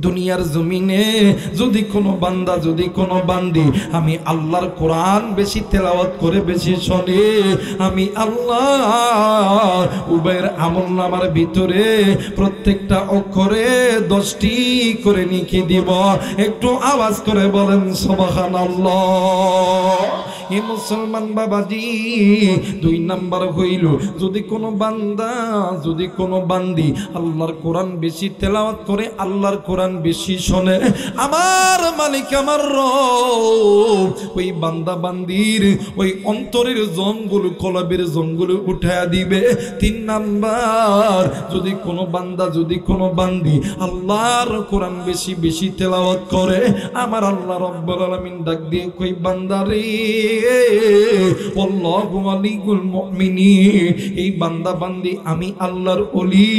দুনিয়ার জমিনে যদি কোনো বান্দা যদি কোনো বান্দি আমি আল্লাহর কোরআন বেশি তেলাওয়াত করে বেশি শোনে, আমি আল্লাহ উভয়ের আমলনামার ভিতরে প্রত্যেকটা অক্ষরে 10টি করে নেকি দিব। একটু আওয়াজ করে বলেন সুবহানাল্লাহ। এই মুসলমান বাবাজি, 2 নাম্বার হইল যদি কোনো বান্দা যদি কোনো বান্দি আল্লাহর কোরআন বেশি তেলাওয়াত করে, আল্লাহর কোরআন বেশি শোনে, আমার মালিক আমার রব ওই বান্দা বান্দির ওই অন্তরের জঙ্গল কলবের জঙ্গল উঠায়া দিবে। 3 নাম্বার যদি কোনো বান্দা যদি কোনো বান্দি আল্লাহর কোরআন বেশি বেশি তেলাওয়াত করে, আমার আল্লাহ রব্বুল আলামিন ডাক দিয়ে কই বান্দারে আল্লাহু ওয়ালিউল মুমিনিন, এই বান্দা বান্দি আমি আল্লাহর ওলি।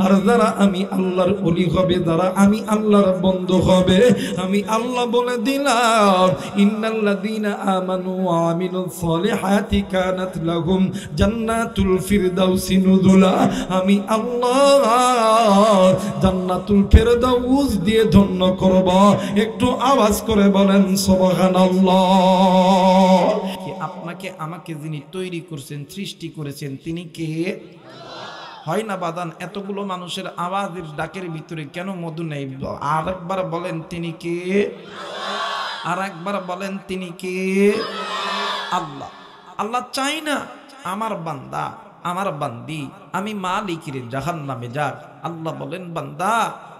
আর যারা আমি আল্লাহর ওলি হবে, যারা আমি আল্লাহর বন্ধু হবে, আমি আল্লাহ বলে দিলাম ইন্নাল্লাযীনা আমানু ওয়া আমিলুস সলিহাতি কানাত লাহুম জান্নাতুল ফিরদাউসি নুজুলা, আমি আল্লাহ জান্নাতুল ফিরদাউস দিয়ে ধন্য করব। একটু আওয়াজ করে বলেন সুবহানাল্লাহ। আপনাকে আমাকে যিনি তৈরি করছেন সৃষ্টি করেছেন তিনি কে? হয় না বাদান? এতগুলো মানুষের আওয়াজের ডাকের ভিতরে কেন মধু নেই? আরেকবার বলেন তিনি কে? আর একবার বলেন তিনি কে? আল্লাহ। আল্লাহ চাই না আমার বান্দা আমার বান্দি আমি মালিকের জাহান্নামে যাক। আল্লাহ বলেন বান্দা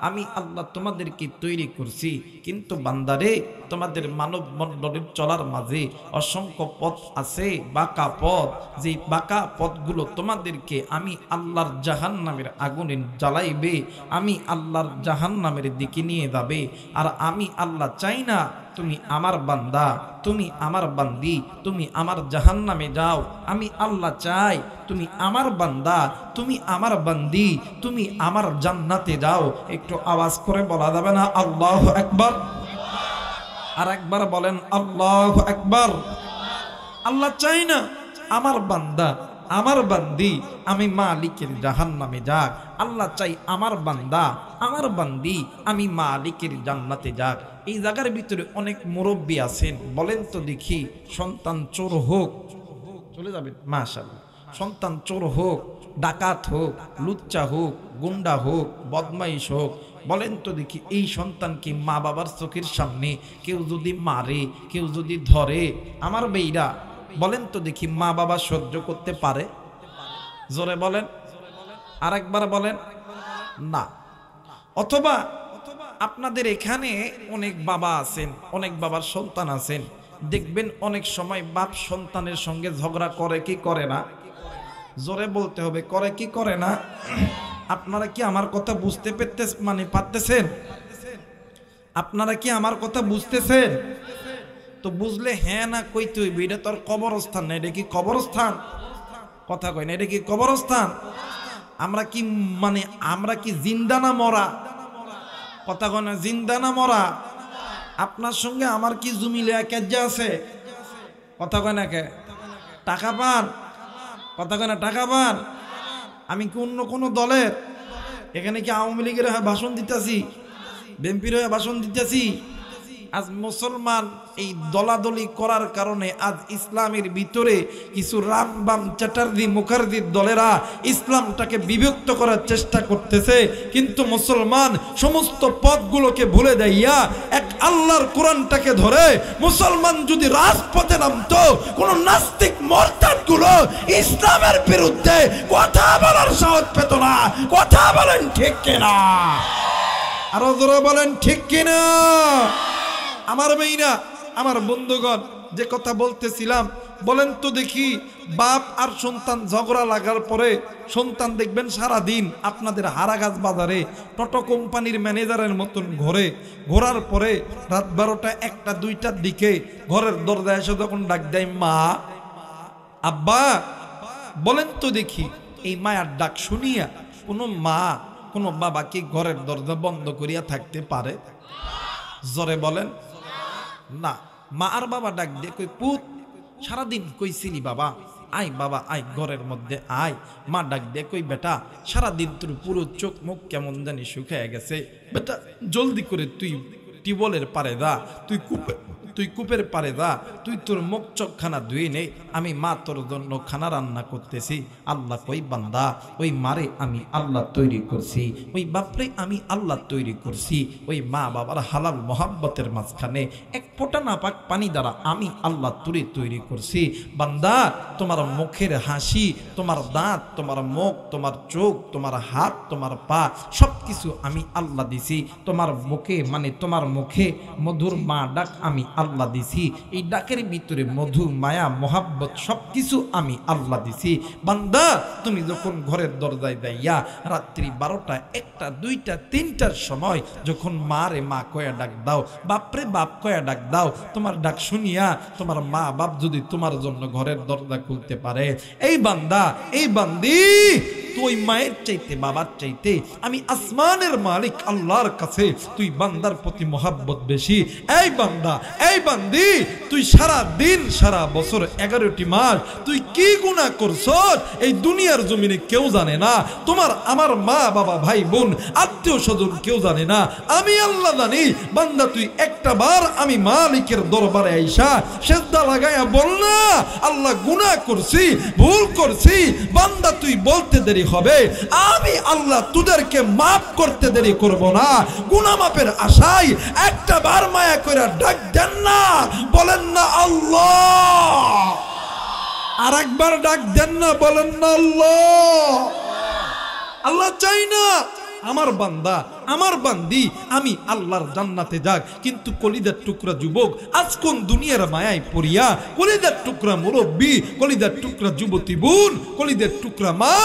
আমি আল্লাহ তোমাদেরকে তৈরি করছি, কিন্তু বান্দারে তোমাদের মানব মণ্ডলীর চলার মাঝে অসংখ্য পথ আছে, বাঁকা পথ। যে বাঁকা পথগুলো তোমাদেরকে আমি আল্লাহর জাহান্নামের আগুনে জ্বালাইবে, আমি আল্লাহর জাহান্নামের দিকে নিয়ে যাবে। আর আমি আল্লাহ চাই না তুমি আমার বান্দা তুমি আমার বান্দি তুমি আমার জাহান্নামে যাও। আমি আল্লাহ চাই তুমি আমার বান্দা তুমি আমার বান্দি তুমি আমার জান্নাতে যাও। একটু আওয়াজ করে বলা যাবে না আল্লাহু আকবার? আর একবার বলেন আল্লাহু আকবার। আল্লাহ চাই না আমার বান্দা আমার বান্দি আমি মালিকের জাহান্নামে যাক। আল্লাহ চাই আমার বান্দা আমার বান্দি আমি মালিকের জান্নাতে যাক। এই জায়গার ভিতরে অনেক মুরব্বী আছেন, বলেন তো দেখি সন্তান চোর হোক, চলে যাবেন মাশাআল্লাহ, সন্তান চোর হোক, ডাকাত হোক, লুচ্চা হোক, গুন্ডা হোক, বদমাইশ হোক, বলেন তো দেখি এই সন্তানকে মা বাবার চোখের সামনে কেউ যদি মারে কেউ যদি ধরে, আমার বেইরা বলেন তো দেখি মা বাবা সহ্য করতে পারে? জোরে বলেন, আরেকবার বলেন না। অথবা আপনাদের এখানে অনেক বাবা আছেন, অনেক বাবার সন্তান আছেন, দেখবেন অনেক সময় বাপ সন্তানের সঙ্গে ঝগড়া করে কি করে না? জোরে বলতে হবে, করে কি করে না? আপনারা কি আমার কথা বুঝতে পারতেছেন? আপনারা কি আমার কথা বুঝতেছেন? তো বুঝলে হ্যাঁ না কইতে হইবে। এটা তো আর কবরস্থান না। এটা কি কবরস্থান? কথা কয় না, এটা কি কবরস্থান? আমরা কি আমরা কি জিন্দা না মরা? কথা কয় না, জিন্দা না মরা? আপনার সঙ্গে আমার কি জমিলে কাজ্জা আছে? কথা কয় না কে? টাকা পান? কথা কয় না, টাকা পান? আমি কি অন্য কোনো দলের? এখানে কি আওয়ামী লীগের হয়ে ভাষণ দিতেছি, বিএনপির হয়ে ভাষণ দিতেছি? আজ মুসলমান এই দলাদলি করার কারণে আজ ইসলামের ভিতরে কিছু রামবাম চ্যাটার্জি মুখার্জির দলেরা ইসলামটাকে বিভক্ত করার চেষ্টা করতেছে। কিন্তু মুসলমান সমস্ত পথগুলোকে ভুলে দেয়া এক আল্লাহর কোরআনটাকে ধরে মুসলমান যদি রাজপথে নামতো, কোন নাস্তিক মুরতাদগুলো ইসলামের বিরুদ্ধে কথা বলার সাহস পেত না। কথা বলেন ঠিক কিনা? আরো জোরে বলেন ঠিক কিনা? আমার মেয়েরা আমার বন্ধুগণ, যে কথা বলতেছিলাম, বলেন তো দেখি বাপ আর সন্তান ঝগড়া লাগার পরে সন্তান দেখবেন সারাদিন আপনাদের হারাগাছ বাজারে টোটো কোম্পানির ম্যানেজারের মতন ঘোরার পরে রাত 12টা 1টা 2টার দিকে ঘরের দরজায় এসে যখন ডাক দেয় মা আব্বা, বলেন তো দেখি এই মায়ের ডাক শুনিয়া কোনো মা কোনো বাবা কি ঘরের দরজা বন্ধ করিয়া থাকতে পারে? জোরে বলেন না। মা আর বাবা ডাক দিয়ে কই পুত সারাদিন কইছিলি বাবা, আয় বাবা আয় ঘরের মধ্যে আয়। মা ডাক দিয়ে কই বেটা সারাদিন তোর পুরো চোখ মুখ কেমন জানি শুকিয়ে গেছে, বেটা জলদি করে তুই টিউবওয়েলের পারে দা, তুই কূপের পারে দা, তুই তোর মুখ চোখখানা ধুয়ে নে, আমি মা তোর জন্য খানা রান্না করতেছি। আল্লাহ কই বান্দা ওই মারে আমি আল্লাহ তৈরি করছি, ওই বাপরে আমি আল্লাহ তৈরি করছি, ওই মা বাবার হালাল মোহাব্বতের মাঝখানে এক ফোঁটা নাপাক পানি দ্বারা আমি আল্লাহ তুরে তৈরি করছি। বান্দা তোমার মুখের হাসি, তোমার দাঁত, তোমার মুখ, তোমার চোখ, তোমার হাত, তোমার পা সব কিছু আমি আল্লাহ দিছি। তোমার বুকে মানে তোমার মুখে মধুর মা ডাক আমি আল্লাহ দিছি। এই ডাকের ভিতরে মধু মায়া মোহাব্বত সবকিছু আমি আল্লাহ দিছি। বান্দা তুমি যখন ঘরের দরজায় দাইয়া রাত্রি 12টা 1টা 2টা 3টার সময় যখন মা রে মা কয়া ডাক দাও, বাপরে বাপ কয়া ডাক দাও, তোমার ডাক শুনিয়া তোমার মা বাপ যদি তোমার জন্য ঘরের দরজা খুলতে পারে, এই বান্দা এই বান্দি তুই মায়ের চাইতে বাবার চাইতে আমি আসমানের মালিক আল্লাহর কাছে তুই বান্দার প্রতি মোহাব্বত বেশি। এই বান্দা এই বান্দি তুই সারা দিন সারা বছর 11টি মাস তুই কি গুনাহ করছস এই দুনিয়ার জমিনে কেউ জানে না, তোমার আমার মা বাবা ভাই বোন আত্মীয় স্বজন কেউ জানে না, আমি আল্লাহ জানি। বান্দা তুই একটা বার আমি মালিকের দরবারে আইসা সিজদা লাগায়া বল না আল্লাহ গুনাহ করছি ভুল করছি। বান্দা তুই বলতে দেরি হবে, আমি আল্লাহ তোদেরকে মাফ করতে দেরি করব না। গুনাহ মাফের আশায় একটা বার মায়া করে ডাক দেন না, বলেন না আল্লাহ। আর একবার ডাক দেন না, বলেন না আল্লাহ। আল্লাহ চাই না আমার বান্দা আমার বান্দি আমি আল্লাহর জান্নাতে যাক, কিন্তু কলিজার টুকরা যুবক আজ কোন দুনিয়ার মায়ায় পড়িয়া, কলিজার টুকরা মুরব্বী, কলিজার টুকরা যুবতী বোন, কলিজার টুকরা মা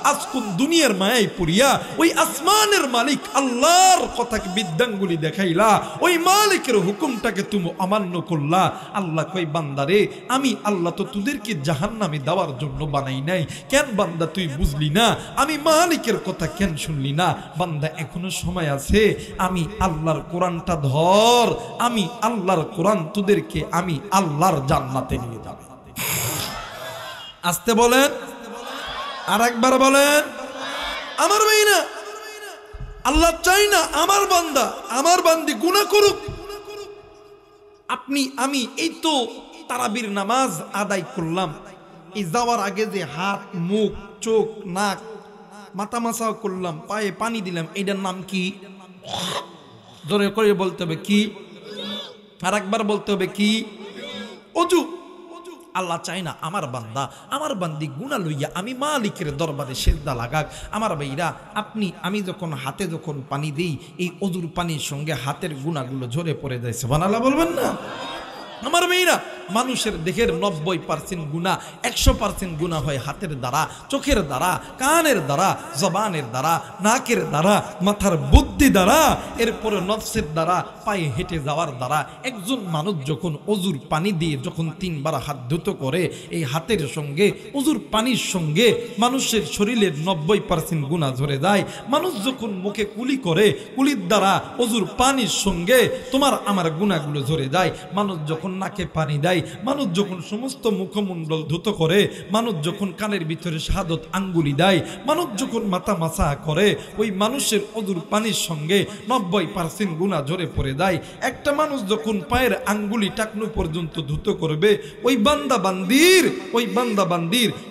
আজ কোন দুনিয়ার মায়ায় পড়িয়া ওই আসমানের মালিক আল্লাহর কথাকে বিদ্যাঙ্গুলি দেখাইলা, ওই মালিকের হুকুমটাকে তুমি অমান্য করলা। আল্লাহ কই বান্দারে আমি আল্লাহ তো তোদেরকে জাহান্নামে দেওয়ার জন্য বানাই নাই, কেন বান্দা তুই বুঝলি না? আমি মালিকের কথা কেন শুনলি না? বান্দা এখনো সময় আছে, আমি আল্লাহর কোরআনটা ধর, আমি আল্লাহর কোরআন তোদেরকে আমি আল্লাহর জান্নাতে নিয়ে যাব। আসতে বলেন, আর একবার বলেন। আমার মেয়েরা আল্লাহ চাই না আমার বান্দা আমার বান্দি গুনাহ করুক। আপনি আমি এই তো তারাবির নামাজ আদায় করলাম, এই যাওয়ার আগে যে হাত মুখ চোখ নাক মাথা মাসা করলাম, পায়ে পানি দিলাম, এটার নাম কি? জোরে করে বলতে হবে কি? আর একবার বলতে হবে কি? ওযু। আল্লাহ চাই না আমার বান্দা আমার বান্দি গুনাহ লইয়া আমি মালিকের দরবারে সিজদা লাগাক। আমার ভাইরা আপনি আমি যখন হাতে যখন পানি দিই, এই ওযুর পানির সঙ্গে হাতের গুনাহগুলো ঝরে পড়ে যায়। সুবহানাল্লাহ বলবেন না? আমার মেয়েরা মানুষের দেহের 90% গুনাহ 100% গুনাহ হয় হাতের দ্বারা, চোখের দ্বারা, কানের দ্বারা, জবানের দ্বারা, নাকের দ্বারা, মাথার বুদ্ধি দ্বারা, এরপরে নফসের দ্বারা, পায়ে হেঁটে যাওয়ার দ্বারা। একজন মানুষ যখন ওযুর পানি দিয়ে যখন 3 বার হাত ধুত করে, এই হাতের সঙ্গে ওযুর পানির সঙ্গে মানুষের শরীরের 90% গুনাহ ঝরে যায়। মানুষ যখন মুখে কুলি করে, কুলির দ্বারা ওযুর পানির সঙ্গে তোমার আমার গুনাহগুলো ঝরে যায়। মানুষ যখন নাকে পানি দেয়, মানুষ যখন সমস্ত মুখমণ্ডল ধুত করে, মানুষ যখন কানের ভিতরে শাহাদত আঙ্গুলি দেয়, মানুষ যখন মাথা মাসা করে, ওই মানুষের ওযুর পানির সঙ্গে 90% গুনাহ ঝরে পড়ে যায়। একটা মানুষ যখন পায়ের আঙ্গুলি টাকনু পর্যন্ত ধুত করবে, ওই বান্দা বান্দির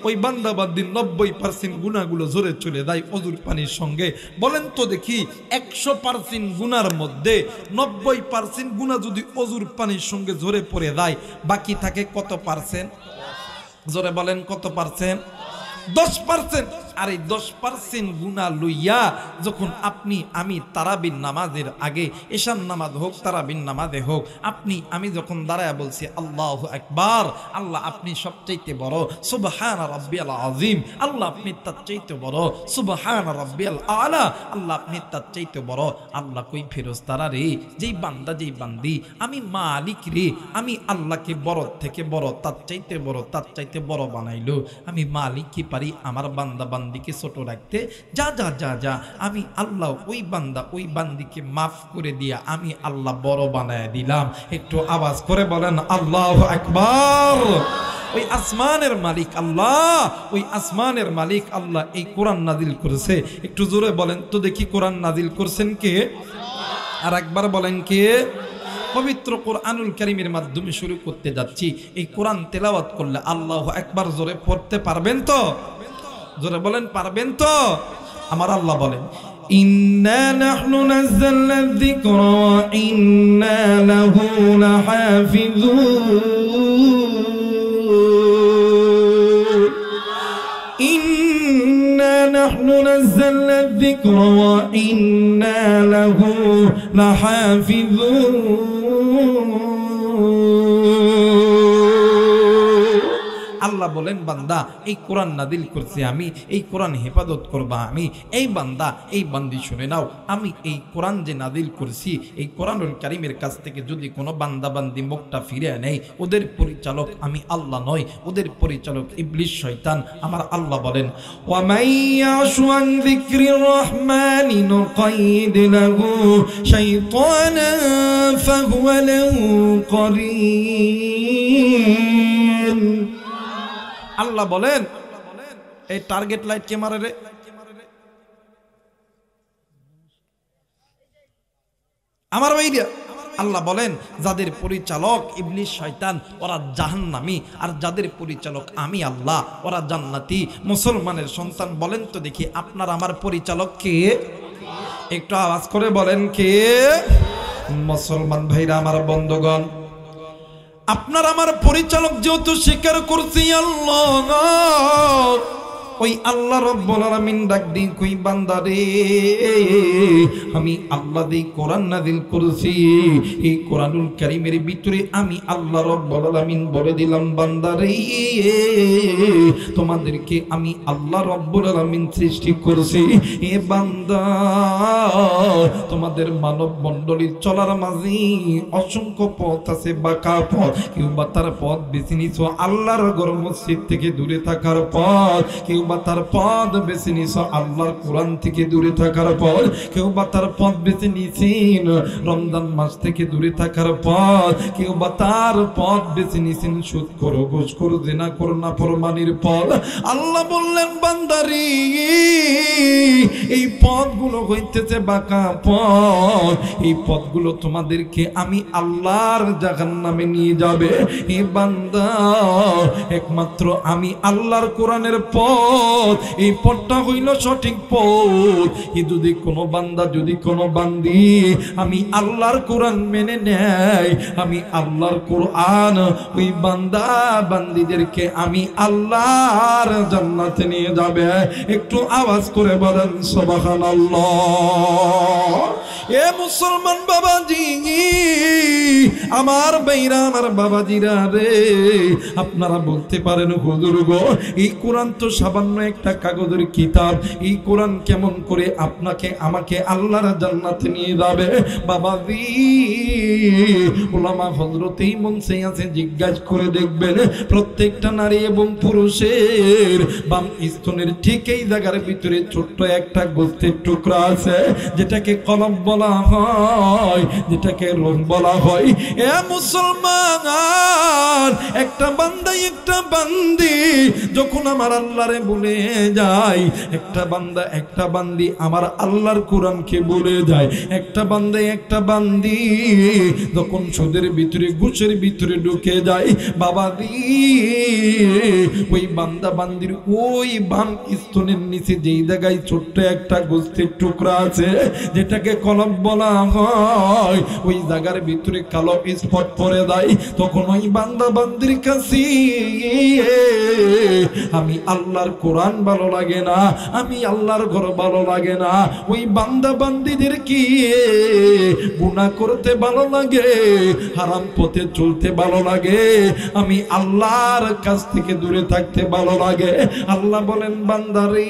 90% গুনাহগুলো ঝরে চলে যায় ওযুর পানির সঙ্গে। বলেন তো দেখি 100% গুনার মধ্যে 90% গুনাহ যদি ওযুর পানির সঙ্গে ঝরে পড়ে যায়, বাকি থাকে কত পার্সেন্ট? জোরে বলেন কত পার্সেন্ট? 10%। আর এই 10% গুনাহ লইয়া যখন আপনি আমি তারাবির নামাজের আগে, এশার নামাজ হোক তারাবির নামাজে হোক, আপনি আমি যখন দাঁড়ায় বলছি আল্লাহু আকবার, আল্লাহ আপনি সবচাইতে বড়, সুবহানা রাব্বিয়াল আযীম, আল্লাহ আপনি তার চাইতে বড়, সুবহানা রাব্বিয়াল আলা, আল্লাহ আপনি তার চাইতে বড়। আল্লাহ কই ফেরেশতারা রে, যেই বান্দা যেই বান্দি আমি মালিক রে, আমি আল্লাহকে বড় থেকে বড়, তার চাইতে বড় বানাইলো, আমি মালিক কি পারি আমার বান্দা বান্দিকে ছোট রাখতে? যা যা যা যা আমি আল্লাহ ওই বান্দা ওই বান্দিকে মাফ করে দিয়া আমি আল্লাহ বড় বানায় দিলাম। একটু আওয়াজ করে বলেন আল্লাহু আকবার। ওই আসমানের মালিক আল্লাহ, ওই আসমানের মালিক আল্লাহ এই কোরআন নাজিল করেছে। একটু জোরে বলেন তো দেখি, কোরআন নাজিল করছেন কে? আর একবার বলেন কে? পবিত্র কোরআনুল কারীমের মাধ্যমে শুরু করতে যাচ্ছি। এই কোরআন তেলাওয়াত করলে আল্লাহু আকবার জোরে পড়তে পারবেন তো? জোরে বলেন, পারবেন তো? আমার আল্লাহ বলেন, ইন্না নাহনু নাযালনা যিকরা ওয়া ইন্না লাহু লাহাফিযুন। ইন্না নাহনু নাযালনা যিকরা ওয়া ইন্না লাহু লাহাফিযুন। আল্লাহ বলেন, বান্দা এই কোরআন নাজিল করছি আমি, এই কোরআন হেফাজত করবা আমি। এই বান্দা, এই বান্দি শুনে নাও, আমি এই কোরআন যে নাজিল করছি, এই কোরআনুল কারীমের কাছ থেকে যদি কোনো বান্দা বান্দি মুখটা ফিরে নেয়, ওদের পরিচালক আমি আল্লাহ নয়, ওদের পরিচালক ইবলিস শয়তান। আমার আল্লাহ বলেন, ওয়া মাইয়াশু আন যিকরির রহমানি নুকাইদ লাহু শাইতানান ফাহুয়া লাহু করিন। আল্লাহ বলেন, এই টার্গেট লাইট কে মারে রে? আমার ভাইরা, আল্লাহ বলেন যাদের পরিচালক ইবলিস শয়তান ওরা জাহান্নামী, আর যাদের পরিচালক আমি আল্লাহ ওরা জান্নাতি। মুসলমানের সন্তান বলেন তো দেখি, আপনার আমার পরিচালক কে? একটু আওয়াজ করে বলেন কে? মুসলমান ভাইরা আমার, বন্ধুগণ, আপনার আমার পরিচালক যেহেতু স্বীকার করছি আল্লাহ, ওই আল্লাহ রব্বুল আলামিন ডাক দি কই, বান্দা রে আমি আল্লাহ দি কোরআন নাযিল করেছি, এই কোরআনুল কারীমের ভিতরে আমি আল্লাহ রব্বুল আলামিন বলে দিলাম, বান্দা রে তোমাদেরকে আমি আল্লাহ রব্বুল আলামিন সৃষ্টি করেছি। এ বান্দা, তোমাদের মানব মণ্ডলীর চলার মাঝে অসংখ্য পথ আছে, বাঁকা পথ। কেউ বা তার পথ বেছে নিছো আল্লাহর ঘর মসজিদ থেকে দূরে থাকার পথ, কেউ বা তার পথ বেছে নিছো আল্লাহর কোরআন থেকে দূরে থাকার পথ, কেউ বা তার পথ বেছে নিছেন রমজান মাস থেকে দূরে থাকার পথ, কেউ বা তার পথ বেছে নিছেন সুদ করো, ঘুষ করো, জিনা করো, নাফরমানির পথ। আল্লাহ বললেন, বান্দারি এই পথগুলো হইতেছে বাঁকা পথ, এই পথগুলো তোমাদেরকে আমি আল্লাহর জাহান্নামে নিয়ে যাবে। এ বান্দা, একমাত্র আমি আল্লাহর কোরআনের পথ, এই পথটা হইল সঠিক পথ। যদি কোনো বান্দা, যদি কোনো বান্দি আমি আল্লাহর কোরআন মেনে নেয়, আমি আল্লাহর কোরআন, ওই বান্দা বান্দিদেরকে আমি আল্লাহর জান্নাতে নিয়ে যাবে। একটু আওয়াজ করে বলেন সুবহানাল্লাহ। এ মুসলমান বাবাজি, আমার ভাইরা, আমার বাবাজিরা রে, আপনারা বলতে পারেন, হুজুর গো এই কোরআন তো সামান্য একটা কাগজের কিতাব, এই কোরআন কেমন করে আপনাকে আমাকে আল্লাহর জান্নাতে নিয়ে যাবে? বাবাজি, উলামা হযরত এই মঞ্চে আছে, জিজ্ঞাসা করে দেখবেন প্রত্যেকটা নারী এবং পুরুষের বাম স্তনের ঠিক এই জায়গার ভিতরে ছোট্ট একটা গোস্তের টুকরা আছে, যেটাকে কলব বলা হয়, যেটাকে রূহ বলা হয়। এ মুসলমান, একটা বান্দা, একটা বান্দি যখন আমার আল্লাহরে ভুলে যায়, একটা বান্দা, একটা বান্দি আমার আল্লাহর কোরআনকে ভুলে যায়, একটা বান্দা, একটা বান্দি যখন সুদের ভিতরে, ঘুষের ভিতরে ঢুকে যায়, বাবাজি ওই বান্দা বান্দির ওই বাম স্তনের নিচে যেই জায়গায় ছোট্ট একটা গোস্তের টুকরা আছে, যেটাকে কলব বলা হয়, ওই জায়গার ভিতরে কালো স্পট পড়ে যায়। তখন ওই বান্দা বান্দির কাছে আমি আল্লাহর কোরআন ভালো লাগে না, আমি আল্লাহর ঘর ভালো লাগে না, ওই বান্দা বান্দিদের কি গুনাহ করতে ভালো লাগে, হারাম পথে চলতে ভালো লাগে, আমি আল্লাহর কাছ থেকে দূরে থাকতে ভালো লাগে। আল্লাহ বলেন, বান্দারে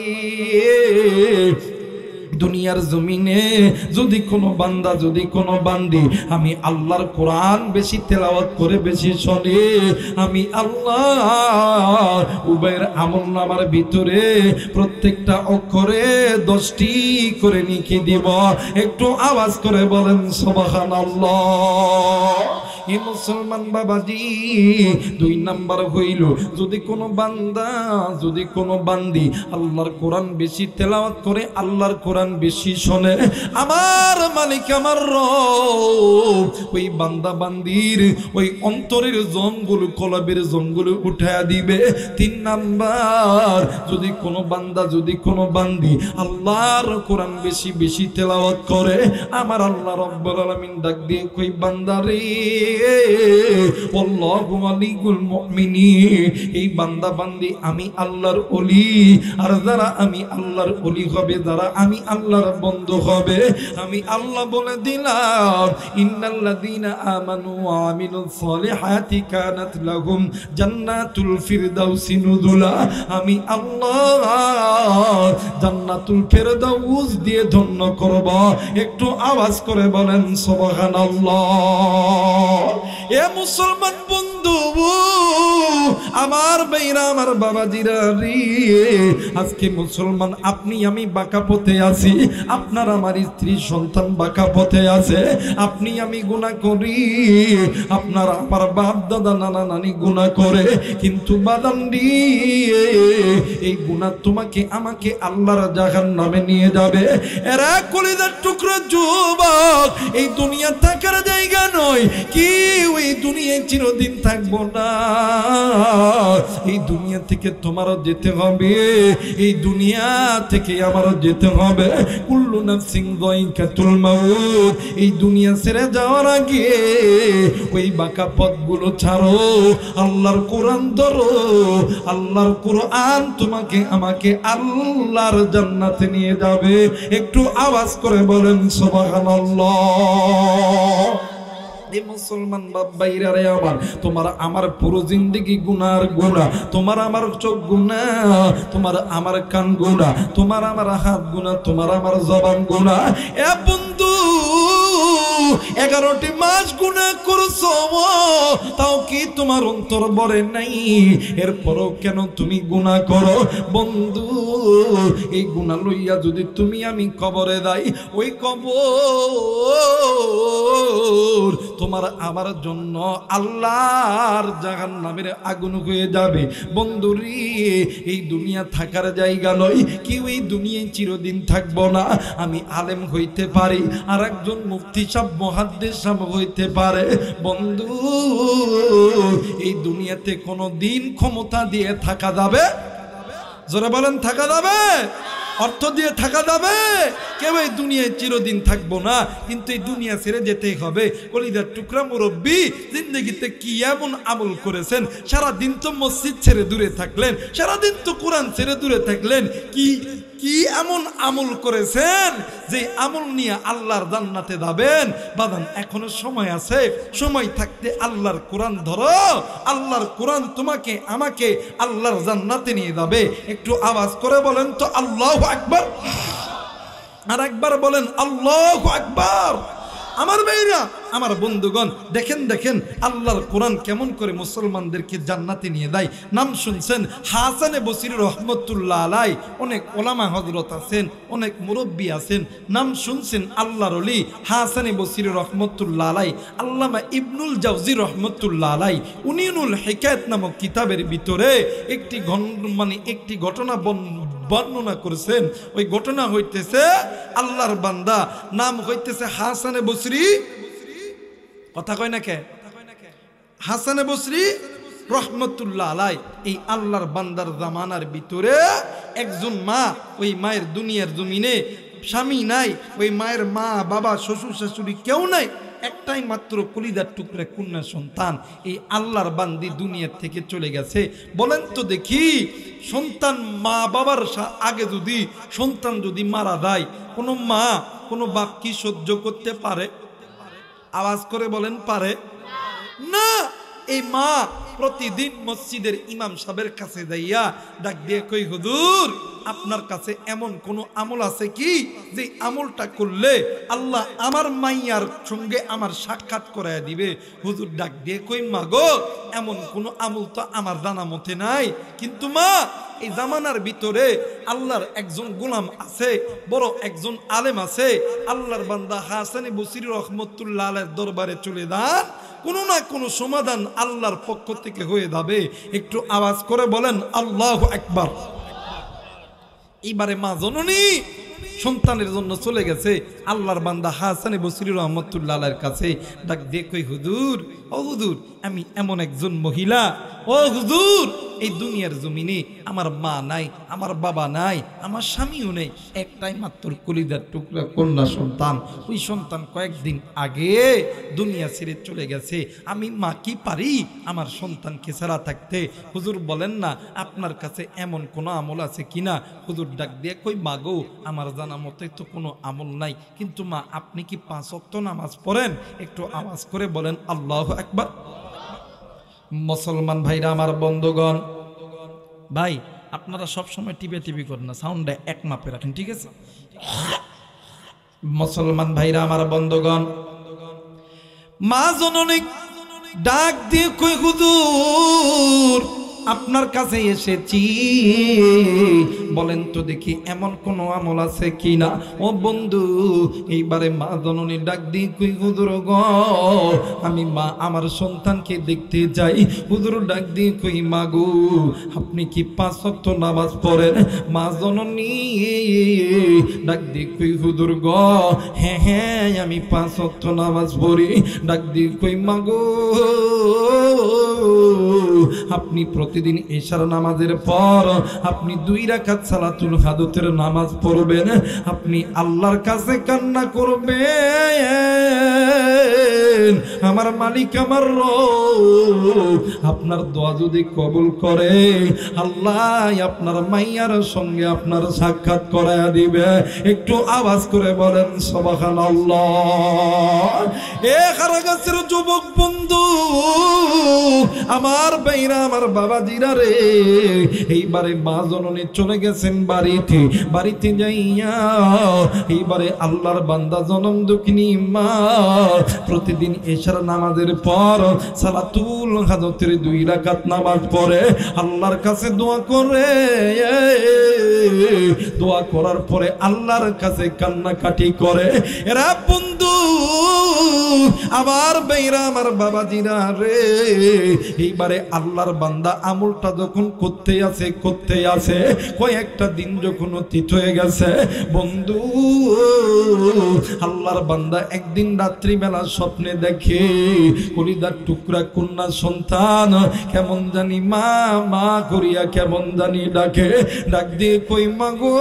দুনিয়ার জমিনে যদি কোনো বান্দা যদি কোনো বান্দি আমি আল্লাহর কোরআন বেশি তেলাওয়াত করে বেশি শোনে, আমি আল্লাহ উভয়ের আমলনামার ভিতরে প্রত্যেকটা অক্ষরে 10টি করে নেকি দিব। একটু আওয়াজ করে বলেন সুবহানাল্লাহ। এই মুসলমান বাবাজি, 2 নাম্বার হইল যদি কোনো বান্দা যদি কোনো বান্দি আল্লাহর কোরআন বেশি তেলাওয়াত করে, আল্লাহর কোরআন বেশি শোনে, আমার মালিক আমার রব ওই বান্দা বান্দির ওই অন্তরের জঙ্গল কলবের জঙ্গল উঠায়া দিবে। 3 নাম্বার যদি কোনো বান্দা যদি কোনো বান্দি আল্লাহর কোরআন বেশি বেশি তেলাওয়াত করে, আমার আল্লাহ রাব্বুল আলামিন ডাক দিয়ে কই বান্দারে আল্লাহু ওয়ালিউল মুমিনিন, এই বান্দা বান্দি আমি আল্লাহর ওলি, আর যারা আমি আল্লাহর ওলি হবে, যারা আমি আল্লাহর বন্ধু হবে, আমি আল্লাহ বলে দিলাম ইন্নাল্লাযীনা আমানু ওয়া আমিলুস সলিহাতি কানাত লাহুম জান্নাতুল ফিরদাউসি নুজুলা, আমি আল্লাহ জান্নাতুল ফিরদাউস দিয়ে ধন্য করব। একটু আওয়াজ করে বলেন সুবহানাল্লাহ। এ মুসলমান বন্ধু আমার ভাইরা আমার বাবাজিরা রে, আজকে মুসলমান আপনি আমি বাঁকা পথে আছি, আপনার আমার স্ত্রী সন্তান বাঁকা পথে আছে, আপনি আমি গুনাহ করি, আপনার আমার বাপ দাদা নানা নানি গুনাহ করে, কিন্তু বাদান্ডি এই গুনাহ তোমাকে আমাকে আল্লাহর জাহান্নামে নিয়ে যাবে। এরা কলিজার টুকরো যুবক, এই দুনিয়া থাকার জায়গা নয়, কি ওই দুনিয়ায় চিরদিন থাকবো না, এই দুনিয়া থেকে তোমারও যেতে হবে, এই দুনিয়া থেকে আমারও যেতে হবে। কুল্লু নাফসিন যায়িকাতুল মাউত, এই দুনিয়া ছেড়ে যাওয়ার আগে ওই বাঁকা পথগুলো ছাড়ো, আল্লাহর কোরআন ধরো, আল্লাহর কোরআন তোমাকে আমাকে আল্লাহর জান্নাতে নিয়ে যাবে। একটু আওয়াজ করে বলেন সুবহানাল্লাহ। মুসলমান বাপ ভাইরা রে আমার, তোমার আমার পুরো জিন্দেগি গুনার গুনাহ, তোমার আমার চোখ গুনাহ, তোমার আমার কান গুনাহ, তোমার আমার হাত গুনাহ, তোমার আমার জবান গুনাহ। এ বন্ধু 11টি মাস গুনাহ করছো, তাও কি তোমার অন্তর ভরে নাই? এরপরও কেন তুমি গুনাহ করো? বন্ধু এই গুনাহ লইয়া যদি তুমি আমি কবরে যাই, ওই কবর তোমার আমার জন্য আল্লাহর জাহান্নামের আগুন হয়ে যাবে। বন্ধুরি এই দুনিয়া থাকার জায়গা নয়, কেউ এই দুনিয়ায় চিরদিন থাকবো না। আমি আলেম হইতে পারি, আর একজন মুফতি সাহেব মুহাদ্দিস সাহেব হইতে পারে। বন্ধু এই দুনিয়াতে কোনো দিন ক্ষমতা দিয়ে থাকা যাবে? জোরে বলেন থাকা যাবে? অর্থ দিয়ে থাকা যাবে? কেউ এই দুনিয়ায় চিরদিন থাকবো না, কিন্তু এই দুনিয়া ছেড়ে যেতেই হবে। কলিজার টুকরা মুরব্বী, জিন্দগিতে কি এমন আমল করেছেন? সারাদিন তো মসজিদ ছেড়ে দূরে থাকলেন, সারাদিন তো কোরআন ছেড়ে দূরে থাকলেন, কি কি এমন আমল করেছেন যে আমল নিয়ে আল্লাহর জান্নাতে যাবেন? বাদান এখনো সময় আছে, সময় থাকতে আল্লাহর কোরআন ধরো, আল্লাহর কোরআন তোমাকে আমাকে আল্লাহর জান্নাতে নিয়ে যাবে। একটু আওয়াজ করে বলেন তো আল্লাহু আকবার। আর একবার বলেন আল্লাহু আকবার। আমার ভাইরা, আমার বন্ধুগণ, দেখেন দেখেন আল্লাহর কোরআন কেমন করে মুসলমানদেরকে জান্নাতে নিয়ে দেয়। নাম শুনছেন হাসানে বসরি রহমতুল্লাহ আলাই, অনেক ওলামা হযরত আছেন, অনেক মুরব্বী আছেন, নাম শুনছেন আল্লাহর ওলি হাসানে বসরি রহমতুল্লাহ আলাই। আল্লামা ইবনুল জাওজি রহমতুল্লাহ আলাই উনিউল হিকায়াত নামক কিতাবের ভিতরে একটি ঘটনা বর্ণনা করেছেন। ওই ঘটনা হইতেছে আল্লাহর বান্দা, নাম হইতেছে হাসানে বসরি, কথা কয় না কে, হাসানে বসরি রহমতুল্লাহ আলাই। এই আল্লাহর বান্দার জামানার ভিতরে একজন মা, ওই মায়ের দুনিয়ার জমিনে স্বামী নাই, ওই মায়ের মা বাবা শ্বশুর শাশুড়ি কেউ নাই, একটাই মাত্র কলিজার টুকরা কন্যা সন্তান। এই আল্লাহর বান্দি দুনিয়ার থেকে চলে গেছে। বলেন তো দেখি, সন্তান মা বাবার আগে যদি সন্তান যদি মারা যায়, কোনো মা কোনো বাপ কি সহ্য করতে পারে? আওয়াজ করে বলেন পারে না। এই মা প্রতিদিন মসজিদের ইমাম সাহেবের কাছে যাইয়া ডাক দিয়ে কই, হুজুর আপনার কাছে এমন কোন আমল আছে কি যে আমলটা করলে আল্লাহ আমার মাইয়ার সঙ্গে আমার সাক্ষাৎ করায় দিবে? হুজুর ডাক দিয়ে কই মা গো, এমন কোন আমল তো আমার জানা মতে নাই, কিন্তু মা এই জামানার ভিতরে আল্লাহর একজন গোলাম আছে, বড় একজন আলেম আছে, আল্লাহর বান্দা হাসান বসরি রহমতুল্লাহ আলাইহির দরবারে চলে যান, কোনো না কোনো সমাধান আল্লাহর পক্ষ থেকে হয়ে যাবে। একটু আওয়াজ করে বলেন আল্লাহু আকবার। এইবারে মা জননী সন্তানের জন্য চলে গেছে আল্লাহর বান্দা হাসান বসরি রহমতুল্লাহ আলাইহির কাছে। ডাক দিয়ে কই হুজুর, ও হুজুর, আমি এমন একজন মহিলা, ও হুজুর, এই দুনিয়ার জমিনে আমার মা নাই, আমার বাবা নাই, আমার স্বামীও নেই, একটাই মাত্র কলিজার টুকরা কন্যা সন্তান। ওই সন্তান কয়েকদিন আগে দুনিয়া ছেড়ে চলে গেছে। আমি মা কি পারি আমার সন্তানকে ছাড়া থাকতে? হুজুর বলেন না আপনার কাছে এমন কোনো আমল আছে কিনা? হুজুর ডাক দিয়ে কই মা গো, আমার জানা মতে তো কোনো আমল নাই, কিন্তু মা আপনি কি 5 ওয়াক্ত নামাজ পড়েন? একটু আওয়াজ করে বলেন আল্লাহু আকবার। মুসলমান ভাইরা আমার বন্ধুগণ, ভাই আপনারা সব সময় টিপি করেন না, সাউন্ডটা এক মাপে রাখেন, ঠিক আছে? মুসলমান ভাইরা আমার বন্ধুগণ, মা জননী ডাক দিয়ে কই হুজুর আপনার কাছে এসেছি, বলেন তো দেখি এমন কোন আমল আছে কিনা? ও বন্ধু, এইবারে মা জননী ডাক দিয়ে কই হুজুর গো, আমি মা আমার সন্তানকে দেখতে যাই। হুজুর ডাক দিয়ে কই মা গো, আপনি কি 5 ওয়াক্ত নামাজ পড়েন? মা জননী ডাক দিয়ে কই হুজুর গো, হ্যাঁ হ্যাঁ আমি 5 ওয়াক্ত নামাজ পড়ি। ডাক দিয়ে কই মা গো, আপনি প্রতিদিন এশার নামাজের পর আপনি 2 রাকাত সালাতুল হাদতের নামাজ পড়বেন, আপনি আল্লাহর কাছে কান্না করবেন, আমার মালিক আমার রব আপনার দোয়া যদি কবুল করে আল্লাহ আপনার মাইয়ার সঙ্গে আপনার সাক্ষাৎ করায়া দিবে। একটু আওয়াজ করে বলেন সুবহানাল্লাহ। এ খারাগাছের যুবক বন্ধু আমার ভাইরা, আমার বাবাজিরা রে, এইবারে মা জননী চলে গেছেন বাড়িতে। বাড়িতে যাইয়া এইবারে আল্লাহর বান্দা জনম দুঃখিনী মা প্রতিদিন এশার নামাজের পর সালাতুল হাদতের 2 রাকাত নামাজ পড়ে আল্লাহর কাছে দোয়া করে। দোয়া করার পরে আল্লাহর কাছে কান্নাকাটি করে। এরা বন্ধু আমার ভাইরা, আমার বাবাজিরা রে, এইবারে আল্লাহর বান্দা আমলটা যখন করতে আছে কয়েকটা দিন যখন অতীত হয়ে গেছে বন্ধু, আল্লাহর বান্দা একদিন রাত্রিবেলা স্বপ্নে দেখে কলিজার টুকরা কন্যা সন্তান কেমন জানি মা মা করিয়া কেমন জানি ডাকে। ডাক দিয়ে কই মা গো,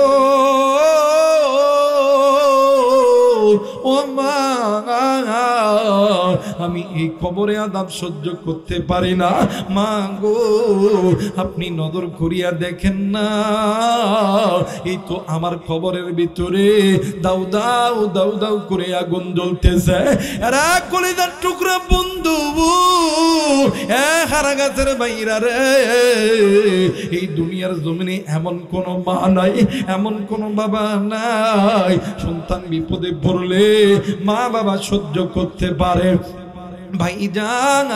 ও মা, আমি এই কবরে আযাব সহ্য করতে পারি না, মা গো আপনি নজর করিয়া দেখেন না, এই তো আমার কবরের ভিতরে দাউ দাউ দাউ দাউ করে আগুন জ্বলতেছে। এরা কলিজার টুকরা বন্ধু, হারা গাছের বাইরা রে, এই দুনিয়ার জমিনে এমন কোন মা নাই, এমন কোন বাবা নাই সন্তান বিপদে পড়লে মা বাবা সহ্য করতে পারে। ভাইজান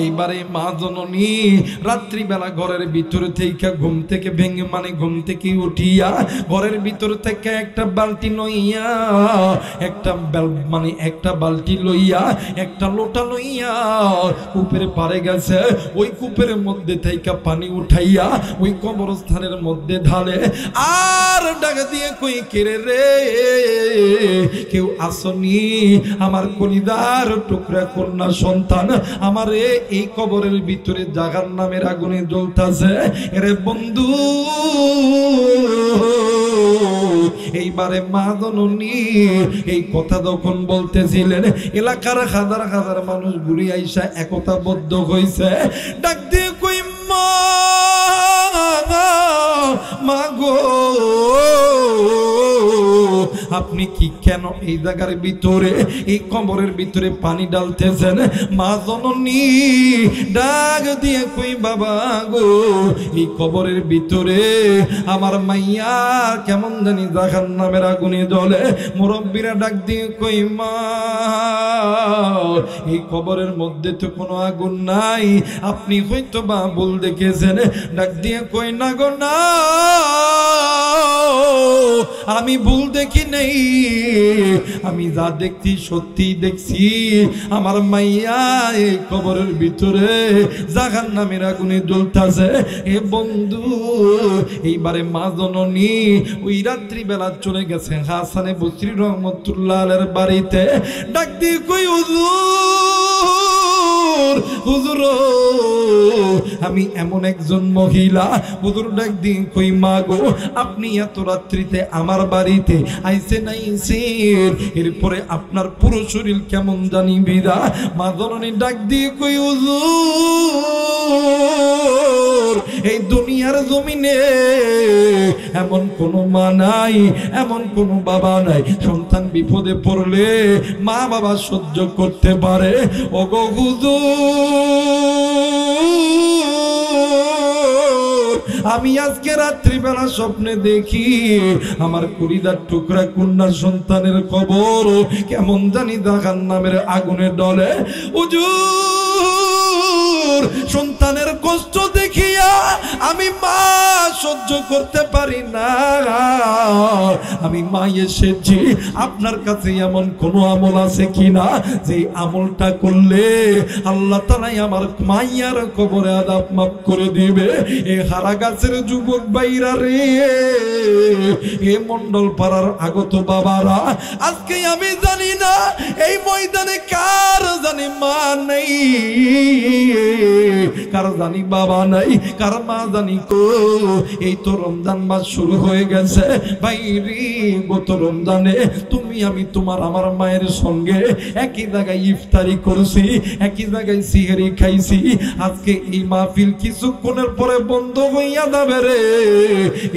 এইবারে মা জননী রাত্রিবেলা ঘরের ভিতর থেকে ঘুম থেকে ভেঙে ঘুম থেকে উঠিয়া ঘরের ভিতর থেকে একটা বালতি লইয়া একটা বালতি লইয়া একটা লোটা লইয়া কূপের পাড়ে গেছে। ওই কূপের মধ্যে থেকে পানি উঠাইয়া ওই কবরস্থানের মধ্যে ঢালে আর ডাক দিয়ে কই কেরে রে কেউ আসনি, আমার কলিদার টুকরা কন্যা সন্তান আমার এই কবরের ভিতরে জাহান্নামের আগুনে জ্বলতাছে। এরে বন্ধু এইবারে মা জননী এই কথা যখন বলতেছিলেন এলাকার হাজার হাজার মানুষ ঘুরে আইসা একতাবদ্ধ হয়েছে। ডাক দিয়ে কই মা গো আপনি কি কেন এই জায়গার ভিতরে এই কবরের ভিতরে পানি ঢালতেছেন? মা জননী ডাক দিয়ে কই বাবা গো, এই কবরের ভিতরে আমার মাইয়া কেমন জানি জাহান্নামের আগুনে জ্বলে। মুরব্বীরা ডাক দিয়ে কই মা, এই কবরের মধ্যে তো কোনো আগুন নাই, আপনি হয়তো বা ভুল দেখেছেন। ডাক দিয়ে কই না গো না, আমি ভুল দেখি নেই, আমি যা দেখছি সত্যি দেখছি। আমার মাইয়া এই কবরের ভিতরে জাহান্নামের আগুনে জ্বলতাছে। এ বন্ধু, এইবারে মা জননী ওই রাত্রি বেলা চলে গেছে হাসানে বসরি রহমতুল্লাহ আলাইহির বাড়িতে। ডাক দিয়ে কই হুজুর, হুজুর আমি এমন একজন মহিলা। হুজুর ডাক দিয়ে কই মা গো, আপনি এত রাত্রিতে আমার বাড়িতে আইছেন আইছেন, এরপরে আপনার পুরো শরীর কেমন জানি বিদা। মা জননী ডাক দিয়ে কই হুজুর, এই দুনিয়ার জমিনে এমন কোন মা নাই, এমন কোন বাবা নাই, সন্তান বিপদে পড়লে মা বাবা সহ্য করতে পারে। ওগো হুজুর, আমি আজকে রাত্রিবেলা স্বপ্নে দেখি আমার কলিজার টুকরা কন্যা সন্তানের কবর কেমন জানি জাহান্নামের আগুনে জ্বলে। হুজুর, সন্তানের কষ্ট দেখিয়া আমি মা সহ্য করতে পারি না। আমি মা এসেছি আপনার কাছে, এমন কোন আমল আছে কিনা যে আমলটা করলে আল্লাহ তাআলা আমার মাইয়ার কবরে আযাব মাফ করে দিবে। এ হারা গাছের যুবক ভাইরা রে, এ মন্ডল পাড়ার আগত বাবারা, আজকে আমি জানি না এই ময়দানে কার জানি মা নেই, কার জানি বাবা নাই, কার মা জানি কো। এই তো রমজান মাস শুরু হয়ে গেছে ভাইরি, গত রমজানে তুমি আমি তোমার আমার মায়ের সঙ্গে একই জায়গায় ইফতারি করছি, একই জায়গায় সিহরি খাইছি। আজকে এই মাহফিল কিছুক্ষণের পরে বন্ধ হইয়া যাবে রে,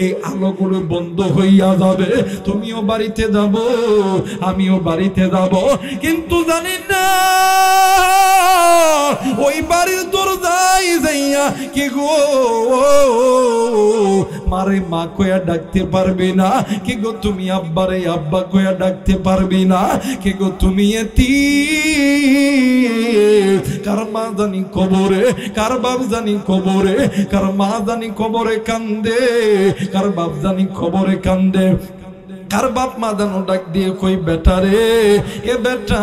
এই আলোগুলো বন্ধ হইয়া যাবে। তুমিও বাড়িতে যাব, আমিও বাড়িতে যাব, কিন্তু জানি না ওই বাড়ির দরজায় যাইয়া কি গো মারে মা কয়া ডাকতে পারবে না, কি গো তুমি আব্বারে আব্বা কয়া ডাকতে পারবে না, কি গো তুমি এতিম। কার মা জানি কবরে, কার বাপ জানি কবরে, কার মা জানি কবরে কান্দে, কার বাপ জানি কবরে কান্দে। কার বাপ মা জানো ডাক দিয়ে কই বেটা রে, এ বেটা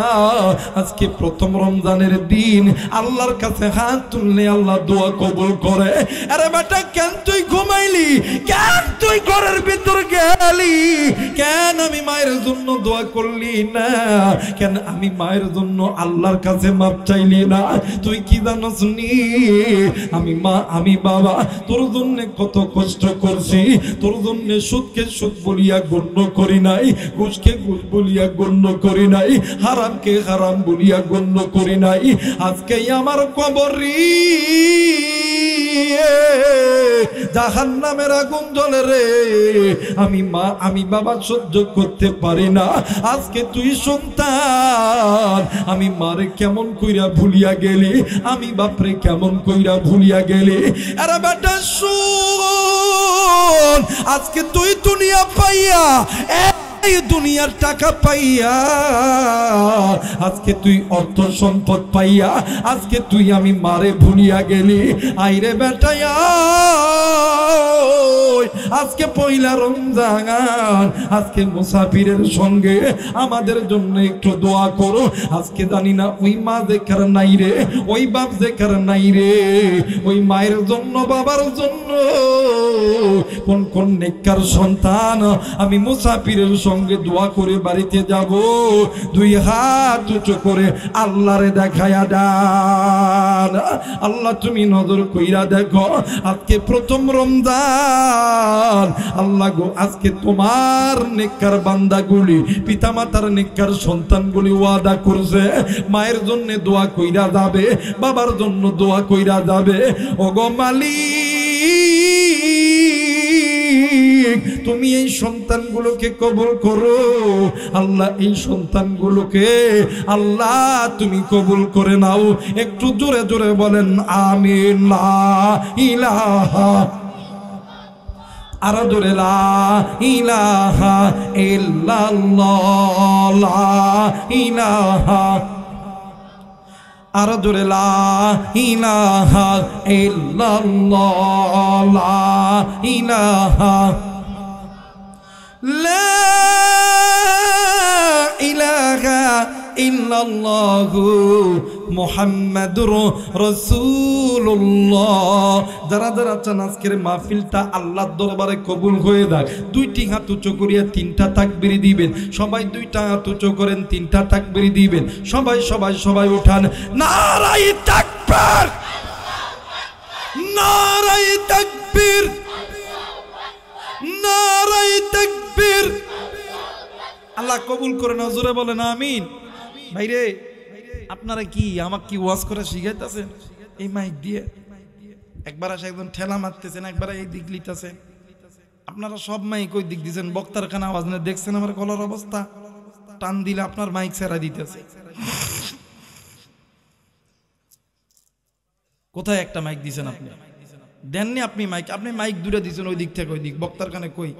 আজকে প্রথম রমজানের দিন, আল্লাহর কাছে হাত তুললে আল্লাহ দোয়া কবুল করে। আরে বেটা কেন তুই ঘুমাইলি, কেন তুই ঘরের ভিতর গেলি, কেন আমি মায়ের জন্য দোয়া করলি না, কেন আমি মায়ের জন্য আল্লাহর কাছে মাপ চাইলি না? তুই কি জানোস নি আমি মা আমি বাবা তোর জন্য কত কষ্ট করছি, তোর জন্য সুদকে সুদ বলিয়া গণ্য করি নাই, ঘুষকে ঘুষ বলিয়া গণ্য করি নাই, হারামকে হারাম বলিয়া গণ্য করি নাই। আজকে আমার কবরি জাহান্নামের আগুন জ্বলে রে, আমি মা আমি বাবা সহ্য করতে পারি না। আজকে তুই সন্তান, আমি মারে কেমন কইরা ভুলিয়া গেলি, আমি বাপরে কেমন কইরা ভুলিয়া গেলি। আরে বেটা শুন, আজকে তুই দুনিয়া পাইয়া, এই দুনিয়ার টাকা পাইয়া, আজকে তুই অর্থ সম্পদ পাইয়া, আজকে তুই আমি মারে ভুলিয়া গেলি। আইরে বেটায়া, আজকে পয়লা রমজান, আজকে মুসাফিরের সঙ্গে আমাদের জন্য একটু দোয়া করো। আজকে জানি না ওই মা যেকার নাই রে, ওই বাপ যেকার নাই রে, ওই মায়ের জন্য বাবার জন্য কোন কোন নেককার সন্তান আমি মুসাফিরের সঙ্গে দোয়া করে বাড়িতে যাব। দুই হাত উঁচু করে আল্লাহরে দেখায়া দান, আল্লাহ তুমি নজর কইরা দেখো, আজকে প্রথম রমজান, আল্লাহ গো আজকে তোমার নেককার বান্দাগুলি, পিতামাতার নেককার সন্তানগুলি ওয়াদা করছে মায়ের জন্য দোয়া কইরা যাবে, বাবার জন্য দোয়া কইরা যাবে। ওগো মালিক, মালিক তুমি এই সন্তানগুলোকে কবুল করো আল্লাহ, এই সন্তানগুলোকে আল্লাহ তুমি কবুল করে নাও। একটু জোরে জোরে বলেন আমিন। লা ইলাহা, আরো জোরে লা ইলাহা ইল্লাল্লাহ, লা ইলাহা, আরো জোরে লা ইলাহা ইল্লাল্লাহ, লা ইলাহা, লা ইলাহা ইল্লাল্লাহু মুহাম্মাদুর রাসূলুল্লাহ। যারা যারা চান আজকের মাহফিলটা আল্লাহর দরবারে কবুল হয়ে যাক, দুইটি হাত উঁচু করিয়া তিনটা তাকবীর দিবেন। সবাই দুইটা হাত উঁচু করেন, তিনটা তাকবীর দিবেন। সবাই সবাই সবাই উঠান, নারায়ে তাকবীর, নারায়ে তাকবীর, নারায়ে তাকবীর। আল্লাহ কবুল করে না, জোরে বলেন আমিন। ভাইরে আপনারা কি আমাকে কি ওয়াজ করে শিখাইতেছেন এই মাইক দিয়ে? একবার আসে একজন ঠেলা মারতেছেন, একবার এই দিক লিতেছেন। আপনারা সব মাইক ওই দিক দিচ্ছেন, বক্তার কানে আওয়াজ না। দেখছেন আমার গলার অবস্থা, টান দিলে আপনার মাইক ছেড়া দিতেছে। কোথায় একটা মাইক দিছেন আপনি? দেননি আপনি মাইক, আপনি মাইক দূরে দিচ্ছেন ওই দিক থেকে ওই দিক। বক্তার কানে কই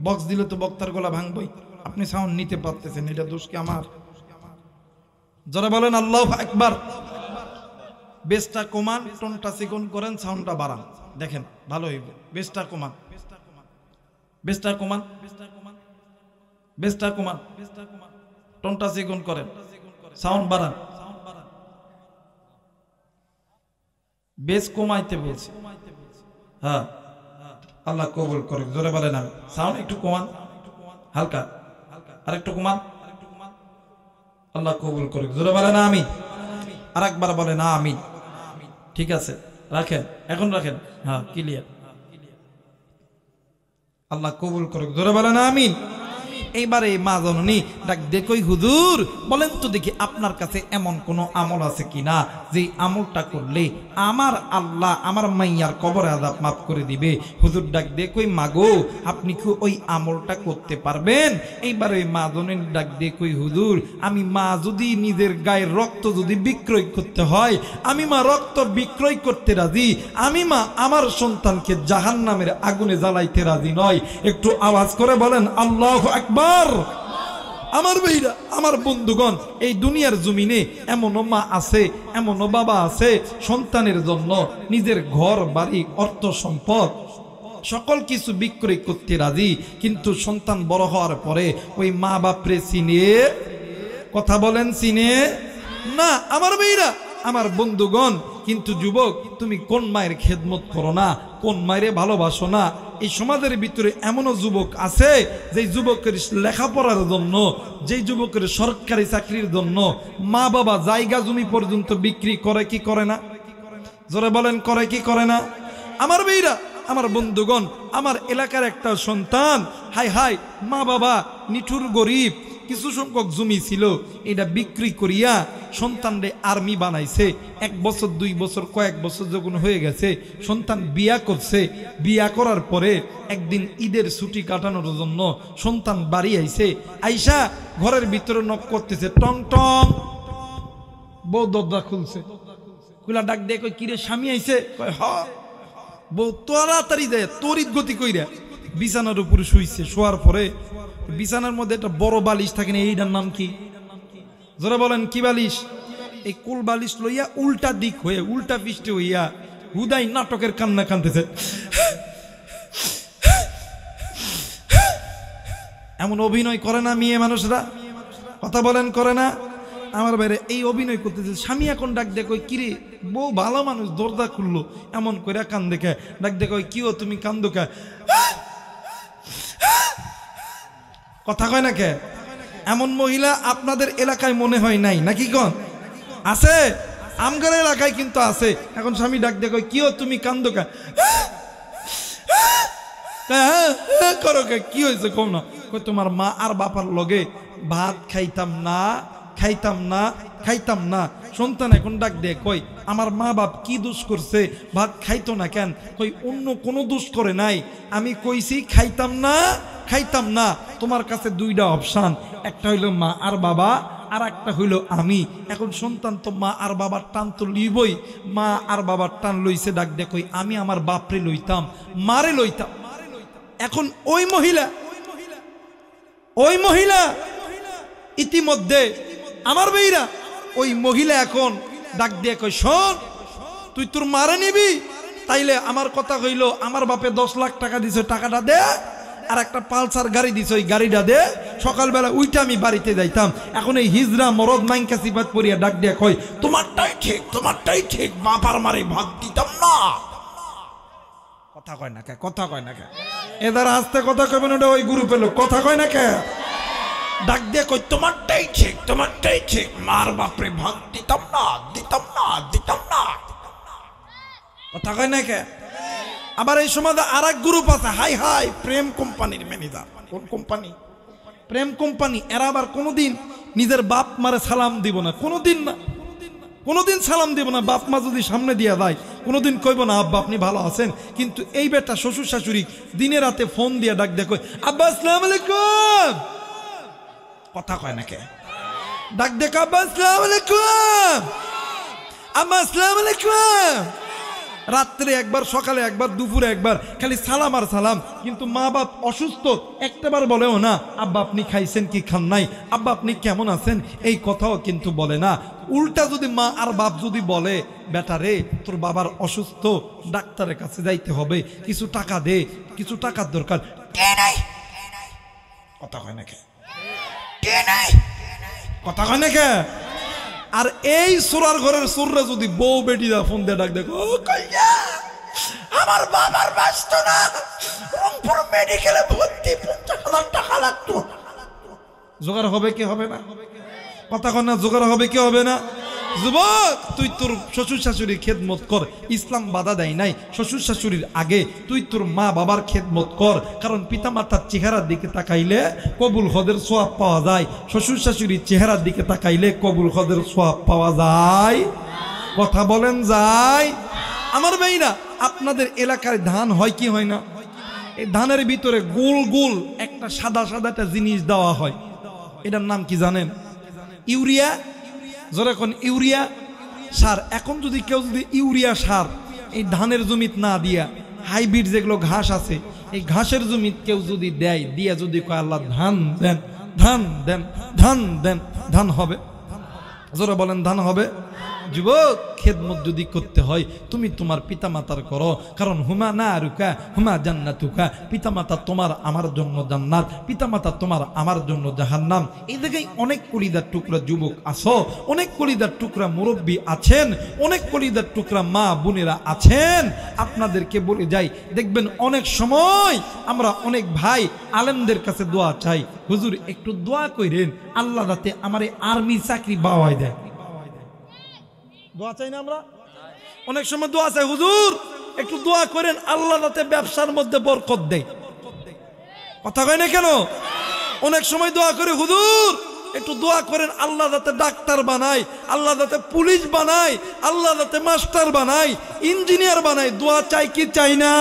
বক্স দিলে তো বক্তার গলা ভাঙবই। আপনি সাউন্ড নিতে পারতেছেন, এটা দোষ কি আমার? যারা বলেন আল্লাহু আকবার। বেসটা কমান, টোনটা চিকন করেন, সাউন্ডটা বাড়ান, দেখেন ভালো হইবে। বেসটা কমান, বেসটা কমান, বেসটা কমান, টোনটা চিকন করেন, সাউন্ড বাড়ান। বেস কমাইতে বলছি। হ্যাঁ, আল্লাহ কবুল করে। জোরে বলেন আমি। সাউন্ড একটু কমান, হালকা আরেকটু কমান। আল্লাহ কবুল করুক। জোরে বলেন আমিন। আরেকবার বলেন আমিন। ঠিক আছে, রাখেন, এখন রাখেন। হ্যাঁ, ক্লিয়ার। আল্লাহ কবুল করুক। জোরে বলেন আমিন। এইবারে মা জননী ডাক দেখই, হুজুর বলেন তো দেখি আপনার কাছে এমন কোন আমল আছে কিনা যে আমলটা করলে আমার আল্লাহ আমার মাইয়ার কবর আযাব মাফ করে দিবে? হুজুর ডাক দেখই, মাগো আপনি কি ওই আমলটা করতে পারবেন? এইবারে মা জননী ডাক দেখই, হুজুর আমি মা যদি নিজের গায়ের রক্ত যদি বিক্রয় করতে হয়, আমি মা রক্ত বিক্রয় করতে রাজি। আমি মা আমার সন্তানকে জাহান্নামের আগুনে জ্বালাইতে রাজি নয়। একটু আওয়াজ করে বলেন আল্লাহু আকবার। আমার ভাইরা, আমার বন্ধুগণ, এই দুনিয়ার জমিনে এমনও মা আছে, এমনও বাবা আছে, সন্তানের জন্য নিজের ঘর বাড়ি অর্থ সম্পদ সকল কিছু বিক্রয় করতে রাজি, কিন্তু সন্তান বড় হওয়ার পরে ওই মা বাপরে চিনে, কথা বলেন চিনে না। আমার ভাইরা, আমার বন্ধুগণ, কিন্তু যুবক তুমি কোন মায়ের খেদমত করো না, কোন মায়ের ভালোবাসো না। এই সমাজের ভিতরে এমনও যুবক আছে যে যুবকের লেখাপড়ার জন্য, যে যুবকের সরকারি চাকরির জন্য মা বাবা জায়গা জমি পর্যন্ত বিক্রি করে কি করে না? জোরে বলেন, করে কি করে না? আমার ভাইরা, আমার বন্ধুগণ, আমার এলাকার একটা সন্তান, হাই হাই মা বাবা নিঠুর গরিব, কিছু সংখ্যক জমি ছিল, এটা বিক্রি করিয়া সন্তানরে আর্মি বানাইছে। 1 বছর 2 বছর কয়েক বছর যখন হয়ে গেছে, সন্তান বিয়া করছে। বিয়া করার পরে একদিন ঈদের ছুটি কাটানোর জন্য সন্তান বাড়ি আইছে। আইসা ঘরের ভিতরে নক করতেছে, টং টং। বউ দরজা খুলছে, খুলা ডাক দিয়ে কই, কিরে স্বামী আইছে? কয় হ। বউ তাড়াতাড়ি যায়, তড়িৎ গতি কইরা বিছানার উপরে শুইছে। শোয়ার পরে বিছানার মধ্যে একটা বড় বালিশ থাকে না, এইটার নাম কি? যারা বলেন কি বালিশ? এই কোল বালিশ লইয়া উল্টা দিক হয়ে, উল্টা পৃষ্ঠে হইয়া হুদাই নাটকের কান্না কানতেছে। এমন অভিনয় করে না মেয়ে মানুষরা? কথা বলেন, করে না? আমার বাইরে এই অভিনয় করতেছে। স্বামী এখন ডাক দেখো, কিরে বউ ভালো মানুষ, দরজা খুললো, এমন করে কান দেখে ডাক দেখো, কি ও তুমি কান্দো কে? কথা কয় না কে? এমন মহিলা আপনাদের এলাকায় মনে হয় নাই নাকি? কোন আছে? আমগার এলাকায় কিন্তু আছে। এখন স্বামী ডাক দেখো, কি ও তুমি কান্দো কে? করো কে? কি হয়েছে কম না? তোমার মা আর বাপার লগে ভাত খাইতাম না, খাইতাম না, খাইতাম না, সন্তান এখন ডাক দেয়, কই আমার মা বাপ কি দোষ করছে, ভাত খাইতো না কেন? কই অন্য কোনো দোষ করে নাই, আমি কইছি খাইতাম না। তোমার কাছে দুইটা অপশন, একটা হইলো মা আর বাবা, আর একটা হইলো আমি। এখন সন্তান তো মা আর বাবার টান তো লইবই, মা আর বাবার টান লইছে, ডাক দেয় কই আমি আমার বাপরে লইতাম, মারে লইতাম। এখন ওই মহিলা ইতিমধ্যে আমার বেইরা ওই মহিলা এখন ডাক দিয়ে কই, শোন তুই তোর মারে নিবি, তাইলে আমার কথা হইল আমার বাপে 10 লাখ টাকা দিছে, টাকাটা দে, আর একটা পালসার গাড়ি দিছে, ওই গাড়িটা দে, সকালবেলা উইটা আমি বাড়িতে যাইতাম। এখন এই হিজরা মরদ মাইনকা সিফাত পরিয়া ডাক দিয়ে কই, তোমারটাই ঠিক, বাপার মারে ভাত দিতাম না। কথা কয় না কে এদার আসতে কথা কইবেন, ওটা ওই গ্রুপের লোক, কথা কয় না কে? ডাক দিয়ে কই, তোমারটাই ঠিক, মার বাপরে ভাত দিতাম না। কথা কয় না কে? আবার এই সমাজে আর এক গ্রুপ আছে, হাই প্রেম কোম্পানির ম্যানেজার। কোন কোম্পানি? প্রেম কোম্পানি। এরা আবার কোনোদিন নিজের বাপ মারে সালাম দিব না, কোনোদিন সালাম দিব না। বাপ মা যদি সামনে দিয়া যায় কোনোদিন কইব না আব্বা আপনি ভালো আছেন। কিন্তু এই বেটা শ্বশুর শাশুড়ি দিনে রাতে ফোন দিয়া ডাক দেখো, আব্বা আসসালামু আলাইকুম। কথা কয় না কে? ডাক দেখো, আব্বা আসসালামু আলাইকুম, আব্বা আসসালামু আলাইকুম। রাত্রে একবার, সকালে একবার, দুপুরে একবার, খালি সালাম আর সালাম। কিন্তু মা বাপ অসুস্থ, একটাবার বলেও না আব্বা আপনি খাইছেন কি খান নাই, আব্বা আপনি কেমন আছেন, এই কথাও কিন্তু বলে না। উল্টা যদি মা আর বাপ যদি বলে, বেটা রে তোর বাবার অসুস্থ, ডাক্তারের কাছে যাইতে হবে, কিছু টাকা দে, কিছু টাকার দরকার, কথা কয় না কে? কথা কয় না কে? আর এই সুরার ঘরের সুররা যদি বউ বেটি দা ফোন দিয়ে ডাক দেখো, আমার বাবার ব্যস্ত না, রংপুর মেডিকেলে ভর্তি, 50,000 টাকা লাগতো। জোগাড় হবে কি হবে না? কথা কয় না, জোগাড় হবে কি হবে না? যুবক, তুই তোর শ্বশুর শাশুড়ির খেদমত কর, ইসলাম বাধা দেয় নাই। শ্বশুর শাশুড়ির আগে তুই তোর মা বাবার খেদমত কর, কারণ পিতা মাতার চেহারার দিকে তাকাইলে কবুল হদের সোয়াব পাওয়া যায়, শ্বশুর শাশুড়ির চেহারার দিকে তাকাইলে কবুল হদের সোয়াব পাওয়া যায়। কথা বলেন যায়? আমার ভাইরা, আপনাদের এলাকায় ধান হয় কি হয় না? এই ধানের ভিতরে গোল গোল একটা সাদা একটা জিনিস দেওয়া হয়, এটার নাম কি জানেন? ইউরিয়া। যখন ইউরিয়া সার, এখন যদি কেউ যদি ইউরিয়া সার এই ধানের জমিত না দিয়া, হাইব্রিড যেগুলো ঘাস আছে এই ঘাসের জমিত কেউ যদি দেয়, দিয়া যদি কয় আল্লাহ ধান দেন, ধান হবে। জোরে বলেন ধান হবে? যুবক, খেদমত যদি করতে হয় তুমি তোমার পিতা মাতার করো, কারণ হুমা না রুকা হুমা জান্নাতুকা, পিতা মাতা তোমার আমার জন্য জান্নাত, পিতা মাতা তোমার আমার জন্য জাহান্নাম। এই জায়গায় অনেক কলিদার টুকরা যুবক আছো, অনেক কলিদার টুকরা মুরব্বী আছেন, অনেক কলিদার টুকরা মা বোনেরা আছেন। আপনাদেরকে বলে যাই, দেখবেন অনেক সময় আমরা অনেক ভাই আলেমদের কাছে দোয়া চাই, হুজুর একটু দোয়া কইরেন আল্লাহ যাতে আমারে আর্মি চাকরি পাওয়ায় দেয়। দোয়া চাই না আমরা? অনেক সময় দোয়া চাই, হুজুর একটু দোয়া করেন আল্লাহ যাতে ব্যবসার মধ্যে বরকত দেয়। কথা কয় না কেন? অনেক সময় দোয়া করে, হুজুর একটু দোয়া করেন আল্লাহ যাতে ডাক্তার বানায়, আল্লাহ যাতে পুলিশ বানায়, আল্লাহ যাতে মাস্টার বানায়, ইঞ্জিনিয়ার বানায়। দোয়া চাই কি চাই না?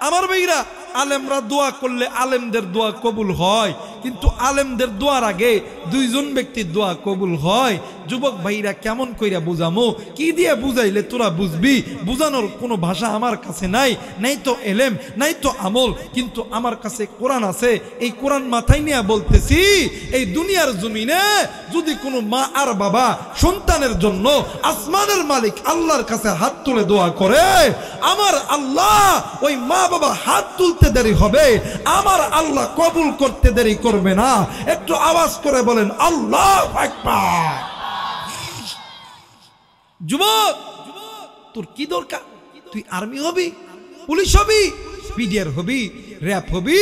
আমার ভাইরা, আলেমরা দোয়া করলে আলেমদের দোয়া কবুল হয়, কিন্তু আলেমদের দোয়ার আগে দুইজন ব্যক্তির দোয়া কবুল হয়। যুবক ভাইরা, কেমন কইরা বুঝামো? কি দিয়ে বুঝাইলে তোরা বুঝবি? বুঝানোর কোনো ভাষা আমার কাছে নাই, নাই তো এলেম, নাই তো আমল, কিন্তু আমার কাছে কোরআন আছে। এই কোরআন মাথায় নিয়ে বলতেছি, এই দুনিয়ার জমিনে যদি কোনো মা আর বাবা সন্তানের জন্য আসমানের মালিক আল্লাহর কাছে হাত তুলে দোয়া করে, আমার আল্লাহ ওই মা বাবা হাত তুলতে দেরি হবে, আমার আল্লাহ কবুল করতে দেরি করবে না। একটু আওয়াজ করে বলেন আল্লাহু আকবার। যুবক, তোর কি দরকার? তুই আর্মি হবি, পুলিশ হবি, পিডিআর হবি, র‍্যাব হবি,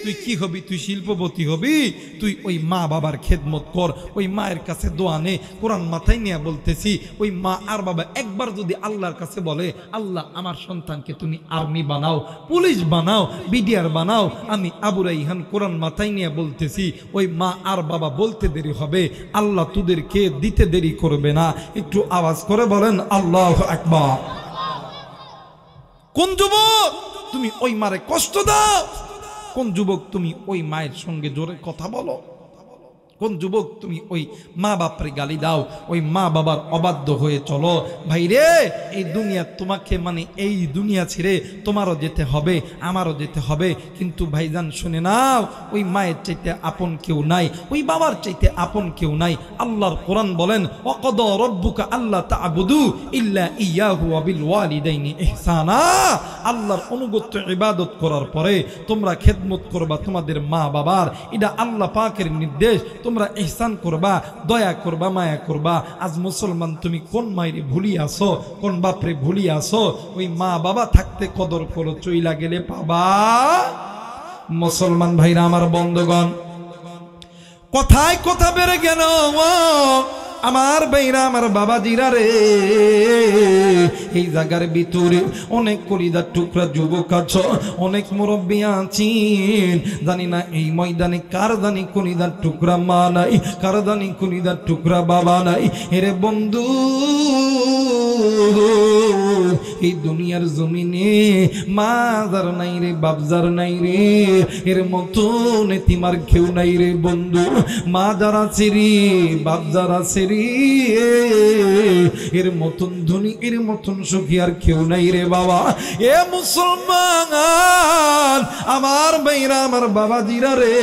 তুই কি হবি? তুই শিল্পপতি হবি। তুই ওই মা বাবার খেদমত কর, ওই মায়ের কাছে দোয়া নে। কোরআন মাথায় নিয়ে বলতেছি, ওই মা আর বাবা একবার যদি আল্লাহর কাছে বলে, আল্লাহ আমার সন্তানকে তুমি আর্মি বানাও, পুলিশ বানাও, বিডিআর বানাও, আমি আবু রাইহান কোরআন মাথায় নিয়ে বলতেছি, ওই মা আর বাবা বলতে দেরি হবে, আল্লাহ তোদেরকে দিতে দেরি করবে না। একটু আওয়াজ করে বলেন আল্লাহু আকবার। কোন যুবক তুমি ওই মারে কষ্ট দাও? কোন যুবক তুমি ওই মায়ের সঙ্গে জোরে কথা বলো? কোন যুবক তুমি ওই মা বাপরে গালি দাও, ওই মা বাবার অবাধ্য হয়ে চলো? ভাই রে, এই দুনিয়া তোমাকে মানে এই দুনিয়া ছেড়ে তোমারও যেতে হবে, আমারও যেতে হবে। কিন্তু ভাইজান শুনে নাও, ওই মায়ের চাইতে আপন কেউ নাই, ওই বাবার চাইতে আপন কেউ নাই। আল্লাহর কোরআন বলেন, ওয়াকাদা রাব্বুকা আল্লা তা'বুদু ইল্লা ইয়াহু ওয়া বিল ওয়ালিদাইনি ইহসানা। আল্লাহর অনুগত্য ইবাদত করার পরে তোমরা খেদমত করবা তোমাদের মা বাবার, এটা আল্লাহ পাকের নির্দেশ। তোমরা ইহসান করবা, দয়া করবা, মায়া করবা। আজ মুসলমান তুমি কোন মায়ের ভুলি আসো, কোন বাপরে ভুলি আসো? ওই মা বাবা থাকতে কদর করো, চইলা গেলে পাবা। মুসলমান ভাইরা আমার, বন্ধুগণ, কথায় কথা বেড়ে গেল আমার ভাইরা, আমার বাবাজিরা রে। এই জায়গার ভিতরে অনেক কলিদার টুকরা যুবক আছো, অনেক মুরব্বী আছেন। জানি না এই ময়দানে কার জানি কলিদার টুকরা মা নাই, কার জানি কলিদার টুকরা বাবা নাই। এরে বন্ধু, এই দুনিয়ার জমিনে মা যার নাই রে, বাপ যার নাই রে, এর মতন এতিমার কেউ নাই রে বন্ধু। মা যারা আছে রে, বাপ যারা আছে রে, এর মতন ধনী, এর মতন সুখী আর কেউ নাই রে বাবা। এ মুসলমান আমার ভাইরা, আমার বাবাজিরা রে,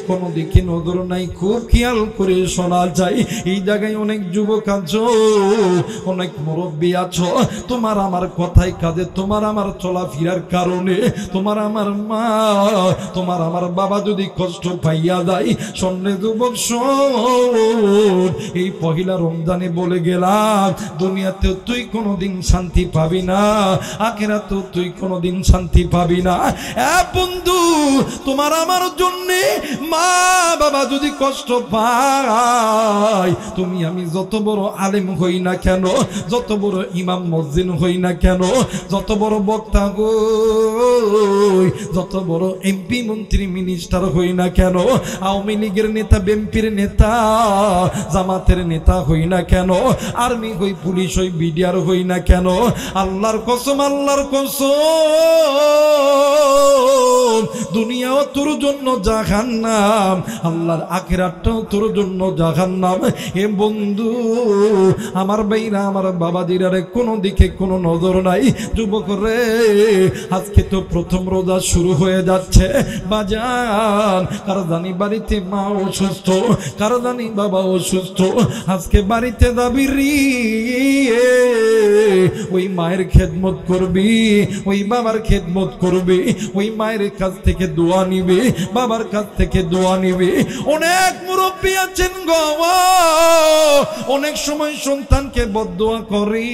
কোন দিকে নজর নাই, খুব খেয়াল করে শোনা যায়। এই জায়গায় অনেক যুবক আছো, অনেক মুরব্বী আছো, তোমার আমার কথায় কাজে, তোমার আমার চলাফেরার কারণে তোমার আমার মা, তোমার আমার বাবা যদি কষ্ট পাইয়া যায়, শোনে যুবক শোন, এই পহিলা রমজানে বলে গেলাম, দুনিয়াতে তুই কোনোদিন শান্তি পাবি না, আখিরাতেও তুই কোনোদিন শান্তি পাবি না। বন্ধু, তোমার আমার জন্য মা বাবা যদি কষ্ট পায়, তুমি আমি যত বড় আলেম হই না কেন, যত বড় ইমাম মসজিদ হই না কেন, যত বড় বক্তা হই, যত বড় এমপি মন্ত্রী মিনিস্টার হই না কেন, আওয়ামী লীগের নেতা, বিএনপির নেতা, জামাতের নেতা হই না কেন, আর্মি হই, পুলিশ হই, বিডিআর হই না কেন, আল্লাহর কসম, আল্লাহর কসম, দুনিয়াও তোর জন্য জাহান্নাম, আল্লাহর আখিরাতটাও তোর জন্য জাহান্নাম। হে বন্ধু আমার ভাইরা, আমার বাবাজিরা রে, কোনো দিকে কোনো নজর নাই। যুবক রে, আজকে তো প্রথম রোজা শুরু হয়ে যাচ্ছে বাজান। কার জানি বাড়িতে মা অসুস্থ, কার জানি বাবা অসুস্থ, আজকে বাড়িতে যাবি রে, ওই মায়ের খেদমত করবি, ওই বাবার খেদমত করবি, ওই মায়ের কাছ থেকে দোয়া নিবি, বাবার কাছ থেকে দোয়া নিবি। অনেক মুরব্বী আছেন গো, অনেক সময় সন্তানকে বদদোয়া করি,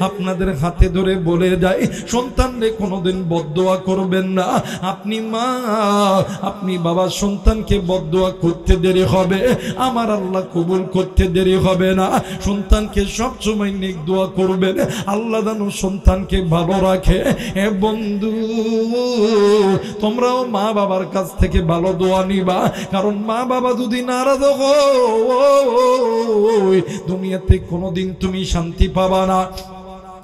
আপনাদের হাতে ধরে বলে যায়, সন্তানরে কোনোদিন বদদোয়া করবেন না। আপনি মা, আপনি বাবা, সন্তানকে বদদোয়া করতে দেরি হবে, আমার আল্লাহ কবুল করতে দেরি হবে না। সন্তানকে সবসময় নেক দোয়া করবেন, আল্লাহ যেন সন্তানকে ভালো রাখে। হে বন্ধু, তোমরাও মা বাবার কাছ থেকে ভালো দোয়া নিবা, কারণ মা বাবা যদি নারাজ হয়, দুনিয়াতে কোনোদিন তুমি শান্তি পাবা না।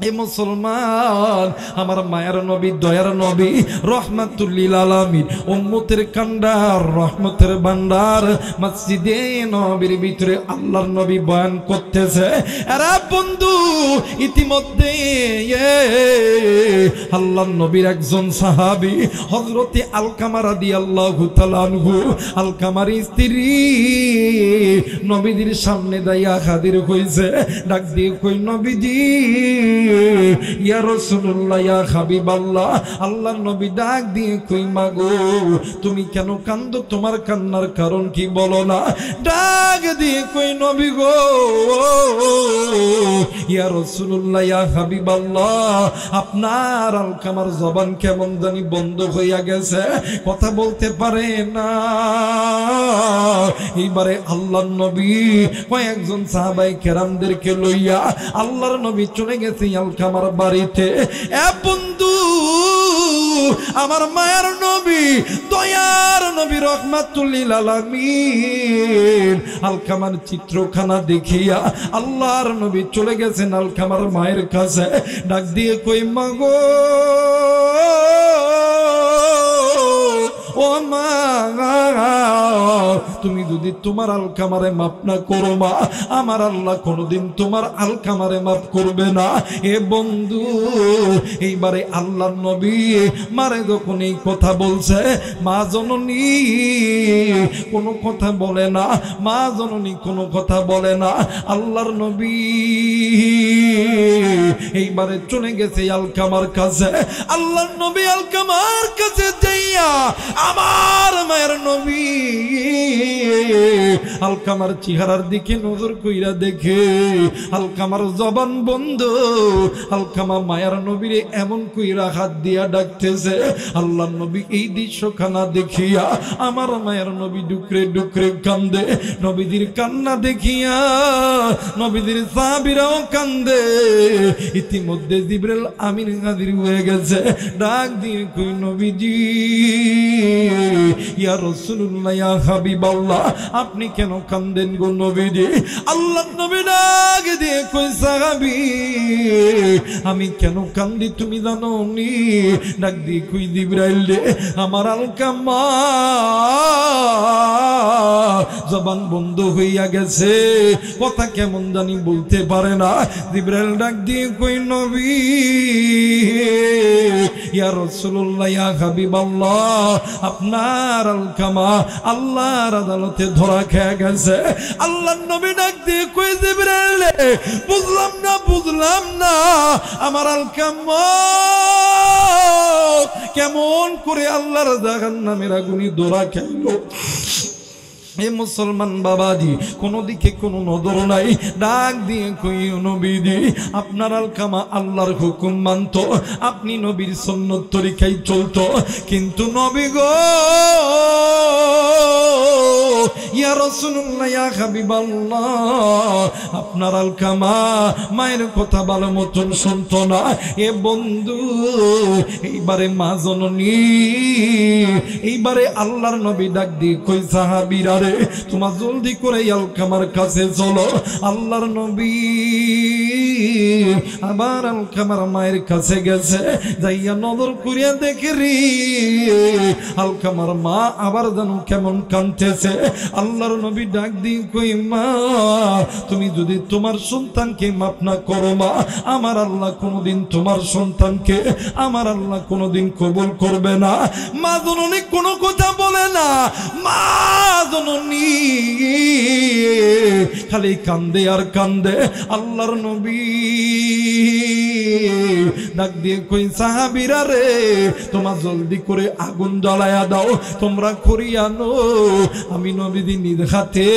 এ মুসলমান, আমার মায়ের নবী, দয়ার নবী, রহমাতুল লিল আলামিন, উম্মতের কান্ডার, রহমতের ভান্ডার, মসজিদে নবীর ভিতরে আল্লাহর নবী বয়ান করতেছে। আরে বন্ধু, ইতিমধ্যে আল্লাহর নবীর একজন সাহাবী হযরতে আলকামা রাদিয়াল্লাহু তাআলা আনহু, আলকামার স্ত্রী নবীজির সামনে দাইয়া হাজির হইছে। ডাক দিয়ে কই, নবীজি, ইয়া রাসূলুল্লাহ, ইয়া হাবিবাল্লাহ। আল্লাহর নবী ডাক দিয়ে কই, মাগো তুমি কেন কান্দো? তোমার কান্নার কারণ কি বলো না? ডাক দিয়ে দিয়ে কই নবী গো ইয়া রাসূলুল্লাহ ইয়া হাবিবাল্লাহ আপনার আলকামার জবান কেমন জানি বন্ধ হইয়া গেছে, কথা বলতে পারে না। এইবারে আল্লাহর নবী কয়েকজন সাহাবায়ে কেরামদেরকে লইয়া আল্লাহর নবী চলে গেছে আলকামার বাড়িতে। এ বন্ধু আমার মায়ের নবী দয়ার নবী রাহমাতুল লিল আলামিন আলকামার চিত্রখানা দেখিয়া আল্লাহর নবী চলে গেছেন আলকামার মায়ের কাছে। ডাক দিয়ে কই মা গো ও মা তুমি যদি তোমার আলকামারে মাফ না করো মা, আমার আল্লাহ কোনোদিন তোমার আলকামারে মাফ করবে না। এ বন্ধু এইবারে আল্লাহর নবী মারে যখন এই কথা বলছে, মা জননী কোনো কথা বলে না, মা জননী কোনো কথা বলে না। আল্লাহর নবী এইবারে চলে গেছে আলকামার কাছে। আল্লাহর নবী আলকামার কাছে যাইয়া আমার মায়ের নবী আলকামার চেহারার দিকে নজর কইরা দেখে আলকামার জবান বন্ধ। আলকামা মায়ের নবীরে এমন কইরা হাত দিয়া ডাকতেছে। আল্লাহর নবী এই দৃশ্যখানা দেখিয়া আমার মায়ের নবী ডুকরে ডুকরে কান্দে। নবীদের কান্না দেখিয়া নবীদের সাহাবীরাও কান্দে। ইতিমধ্যে জিবরাইল আমিন হাজির হয়ে গেছে। ডাক দিয়ে কই নবীজি ইয়া রাসূলুল্লাহ ইয়া হাবিবাল্লাহ আপনি কেন কান্দেন গো নবীজি? আল্লাহর নবী ডাক দিয়ে কই সাহাবী আমি কেন কান্দি তুমি জানো নি? ডাক দিয়ে কই জিবরাইল রে আমার আলকামা জবান বন্ধ হইয়া গেছে, কথা কেমন জানি বলতে পারে না। জিবরাইল ডাক দিয়ে কই নবী ইয়া রাসূলুল্লাহ ইয়া হাবিবাল্লাহ আপনার আলকামা আল্লাহর আদালতে ধরা খেয়ে গেছে। আল্লাহর নবী ডাক দিয়ে কই জিবরাইল বুঝলাম না আমার আলকামা কেমন করে আল্লাহর জাহান্নামের আগুনে ধরা খাইলো। এ মুসলমান বাবাজি কোন দিকে কোন নজর নাই। ডাক দিয়ে কই নবীজি আপনার আলকামা আল্লাহর হুকুম মানত, আপনি নবীর সুন্নত তরিকায় চলতো, কিন্তু নবী গো ইয়া রাসূলুল্লাহ ইয়া হাবিবাল্লাহ আপনার আলকামা মায়ের কথা ভালো মতন শুনতো না। এ বন্ধু এইবারে মা জননী এইবারে আল্লাহর নবী ডাক দিয়ে কই সাহাবীরা রে তোমার জলদি করে আলকামার কাছে চলো। আল্লাহর নবী আবার আলকামার মায়ের কাছে গেছে। যাইয়া নজর করিয়া দেখে রে আলকামার মা আবার যেন কেমন কাঁদতেছে। আল্লাহর নবী ডাক দিয়ে কই মা তুমি যদি তোমার সন্তানকে মাফ না করো মা, আমার আল্লাহ কোনোদিন তোমার সন্তানকে আমার আল্লাহ কোনোদিন কবুল করবে না। মা জননী কোনো কথা বলে না। মা জননী খালি কান্দে আর কান্দে। আল্লাহর নবী ডাক দিয়ে কই সাহাবীরা রে তোমরা জলদি করে আগুন জ্বালায়া দাও, তোমরা খড়ি আনো, আমি নবীজি নিজ হাতে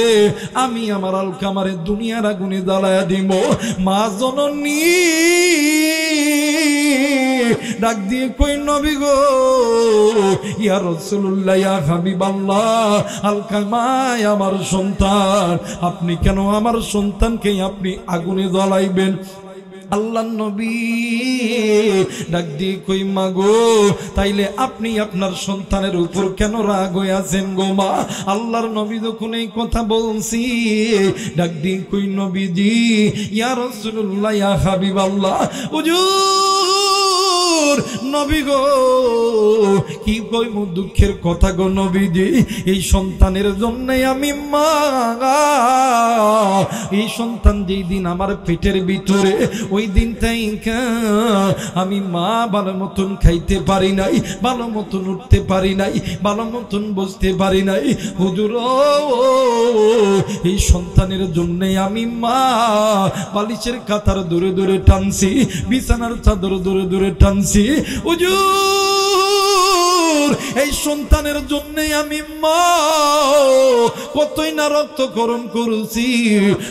আমি আমার আলকামারে দুনিয়ার আগুনে জ্বালায়া দিব। মা জননী ডাক দিয়ে কই নবী গো ইয়া রাসূলুল্লাহ ইয়া হাবিবাল্লাহ আলকামা আমার সন্তান, আপনি কেন আমার সন্তানকে আপনি আগুনে জ্বালাইবেন? আল্লাহর নবী ডাক দিয়ে কই মা গো তাইলে আপনি আপনার সন্তানের উপর কেন রাগ হয়ে আছেন গো মা? আল্লাহর নবী যখন এই কথা বলছি ডাক দিয়ে কই নবীজি ইয়া রাসূলুল্লাহ ইয়া হাবিবাল্লাহ হুজুর নবী গো কি কইব দুঃখের কথা গো নবীজি, এই সন্তানের জন্য আমি মা, এই সন্তান যেই দিন আমার পেটের ভিতরে ওই দিনটাই আমি মা ভালো মতন খাইতে পারি নাই, ভালো মতন উঠতে পারি নাই, ভালো মতন বসতে পারি নাই। হুজুর এই সন্তানের জন্য আমি মা বালিশের কাতার দূরে দূরে টানছি, বিছানার চাদর দূরে দূরে টানছি। হুজুর এই সন্তানের জন্য আমি মা কতই না রক্তকরণ করেছি।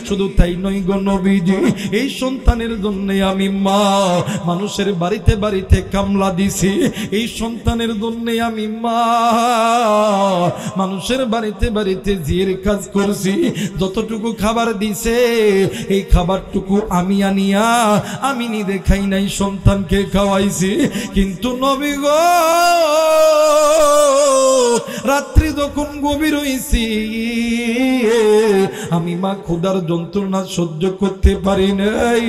শুধু তাই নয় গো নবীজি, এই সন্তানের জন্য আমি মা মানুষের বাড়িতে বাড়িতে কামলা দিছি। এই সন্তানের জন্য আমি মা মানুষের বাড়িতে বাড়িতে জিয়ের কাজ করছি। যতটুকু খাবার দিছে এই খাবারটুকু আমি আনিয়া আমি নিজে খাই নাই, সন্তানকে খাওয়াইছি। কিন্তু নবী গো রাত্রি যখন গভীর হইছি আমি মা ক্ষুধার যন্ত্রণা সহ্য করতে পারি নাই।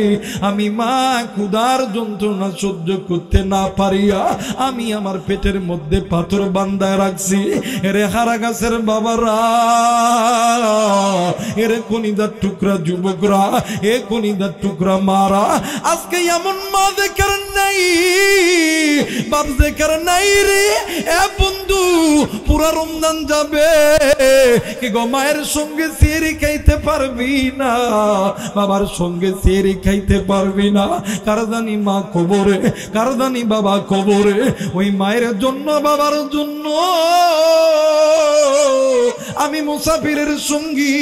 আমি মা ক্ষুধার যন্ত্রণা সহ্য করতে না পারিয়া আমি আমার পেটের মধ্যে পাথর বান্ধায় রাখছি। এরে হারা গাছের বাবারা, এরে কনিদার টুকরা যুবকরা, এ কনিদার টুকরা মারা, আজকে এমন মা দেখার নাই, বাপ দেখার নাই রে। এ বন্ধু পুরা রমজান যাবে কি গো মায়ের সঙ্গে সেরি খাইতে পারবি না, বাবার সঙ্গে সেরি খাইতে পারবি না। কারদানি মা কবরে, কারদানি বাবা কবরে, ওই মায়ের জন্য বাবার জন্য আমি মুসাফিরের সঙ্গী।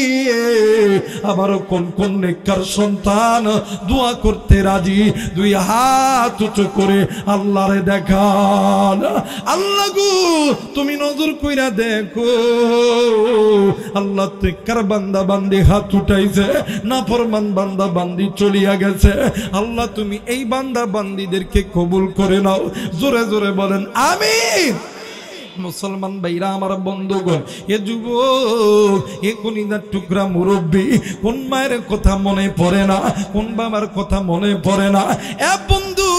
আবারও কোন কোন নেককার সন্তান দোয়া করতে রাজি, দুই হাত উঁচু করে আল্লাহরে দেখান। আল্লাহ গো তুমি নজর কইরা দেখো, আল্লাহ নেককার বান্দা বান্দি হাত উঠাইছে, নাফরমান বান্দা বান্দি চলিয়া গেছে। আল্লাহ তুমি এই বান্দা বান্দিদেরকে কবুল করে নাও। জোরে জোরে বলেন আমিন। মুসলমান ভাইরা আমার বন্ধুগণ, এ যুবক, এ কলিজার টুকরা মুরব্বী, কোন মায়ের কথা মনে পড়ে না, কোন বাবার কথা মনে পড়ে না? এ বন্ধু,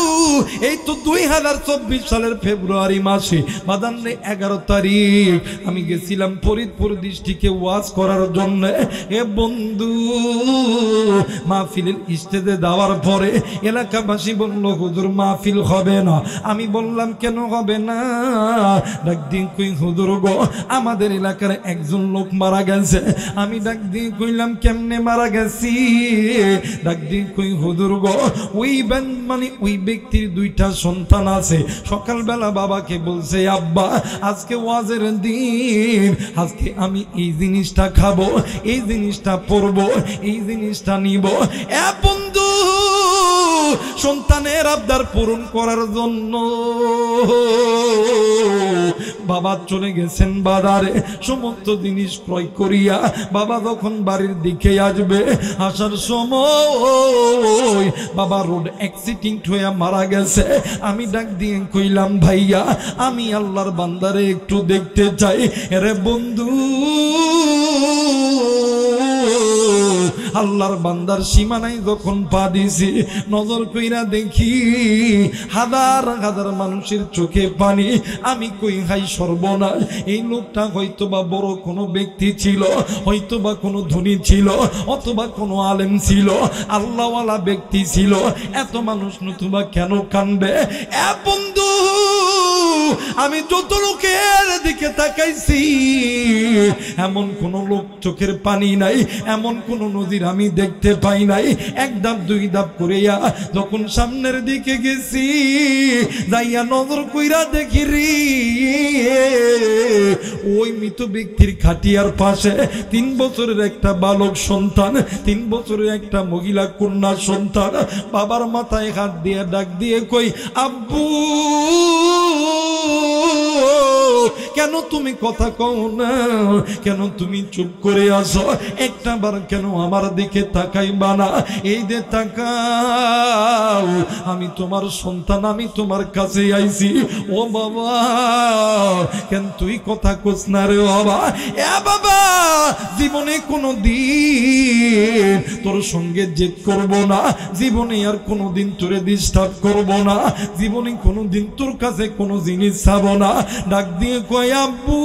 এই তো 2024 সালের ফেব্রুয়ারি মাসে বাদান্নে 11 তারিখ আমি গেছিলাম ফরিদপুর ডিস্ট্রিক্টে ওয়াজ করার জন্য। এ বন্ধু, মাহফিলের স্টেজে দেওয়ার পরে এলাকাবাসী বলল হুজুর মাহফিল হবে না। আমি বললাম কেন হবে না? ডাকদিন কই হুজুর গো আমাদের এলাকার একজন লোক মারা গেছে। আমি ডাকদিন কইলাম কেমনে মারা গেছি? ডাকদিন কই হুজুর গো ওই মানে ওই ব্যক্তির 2টা সন্তান আছে। সকালবেলা বাবাকে বলছে আব্বা আজকে ওয়াজের দিন, আজকে আমি এই জিনিসটা খাবো, এই জিনিসটা পরবো, এই জিনিসটা নিব। এ বন্ধু, সন্তানের আবদার পূরণ করার জন্য বাবা চলে গেছেন বাজারে সমস্ত জিনিস ক্রয় করিয়া। বাবা যখন বাড়ির দিকে আসবে, আসার সময় বাবা রোড অ্যাক্সিডেন্ট হয়ে মারা গেছে। আমি ডাক দিয়ে কইলাম ভাইয়া আমি আল্লাহর বান্দারে একটু দেখতে চাই। এরে বন্ধু, আল্লাহর বান্দার সীমানায় যখন পা দিছি, নজর কইরা দেখি হাজার হাজার মানুষের চোখে পানি। আমি কই হাই সর্বনাশ, এই লোকটা হয়তোবা বড় কোনো ব্যক্তি ছিল, হয়তোবা কোনো ধনী ছিল, অথবা কোনো আলেম ছিল, আল্লাহওয়ালা ব্যক্তি ছিল। এত মানুষ নতুবা কেন কান্দে? এ বন্ধু, আমি যত লোকের দিকে তাকাইছি এমন কোন লোক চোখের পানি নাই, এমন কোন নজির আমি দেখতে পাই নাই। এক ধাপ দুই ধাপ করিয়া যখন সামনের দিকে গেছি, যাইয়া নজর কইরা দেখি রে ওই মৃত ব্যক্তির খাটিয়ার পাশে 3 বছরের একটা বালক সন্তান, 3 বছরের একটা মহিলা কন্যা সন্তান বাবার মাথায় হাত দিয়ে ডাক দিয়ে কই আব্বু কেন তুমি কথা কও না? কেন তুমি চুপ করে আসো? একটা বার কেন আমার দিকে তাকাইবা না? এই যে তাকাও, আমি তোমার সন্তান, আমি তোমার কাছে আইছি। ও বাবা কেন তুই কথা কস না রে বাবা? এ বাবা, জীবনে কোনো দিন তোর সঙ্গে জেদ করব না, জীবনে আর কোনো দিন তোরে ডিস্টার্ব করব না, জীবনে কোনো দিন তোর কাছে কোনো জিনিস চাবো না। ডাক দিয়ে কয় আব্বু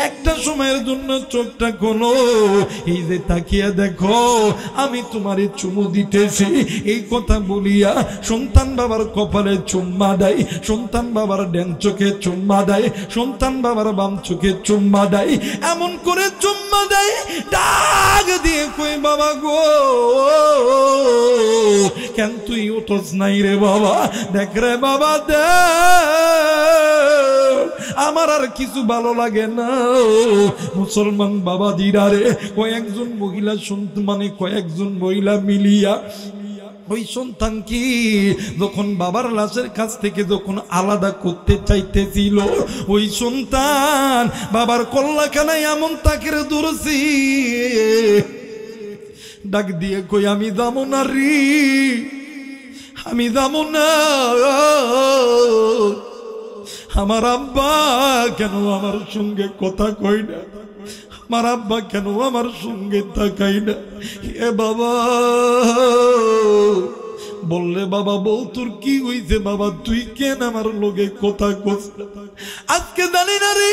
একটা সময়ের জন্য চোখটা খোলো, এই যে তাকিয়ে দেখো আমি তোমারে চুমু দিতেছি। এই কথা বলিয়া সন্তান বাবার কপালে চুম্মা দেয়, সন্তান বাবার ডান চোখে চুম্মা দেয়, সন্তান বাবার বাম চোখে চুম্মা দেয়, এমন করে চুম্মা দেয়, ডাক দিয়ে কই বাবা গো কেন তুই উঠোস নাই রে বাবা, দেখ রে বাবা দে, আমার আর কিছু ভালো লাগে না। মুসলমান বাবা দিরারে কয়েকজন মহিলা মানে কয়েকজন মহিলা মিলিয়া ওই সন্তান কি যখন বাবার লাশের কাছ থেকে যখন আলাদা করতে চাইতেছিল, ওই সন্তান বাবার কল্লাখানায় এমন তাকে ধরছি, ডাক দিয়ে কই আমি যাবো না রে, আমি যাবো না, আমার আব্বা কেন আমার সঙ্গে কথা কই না, আমার আব্বা কেন আমার সঙ্গে তাকাই না। এ বাবা বললে বাবা বল তোর কি হইছে বাবা, তুই কেন আমার লোকে কথা কস না। আজকে জানি না রে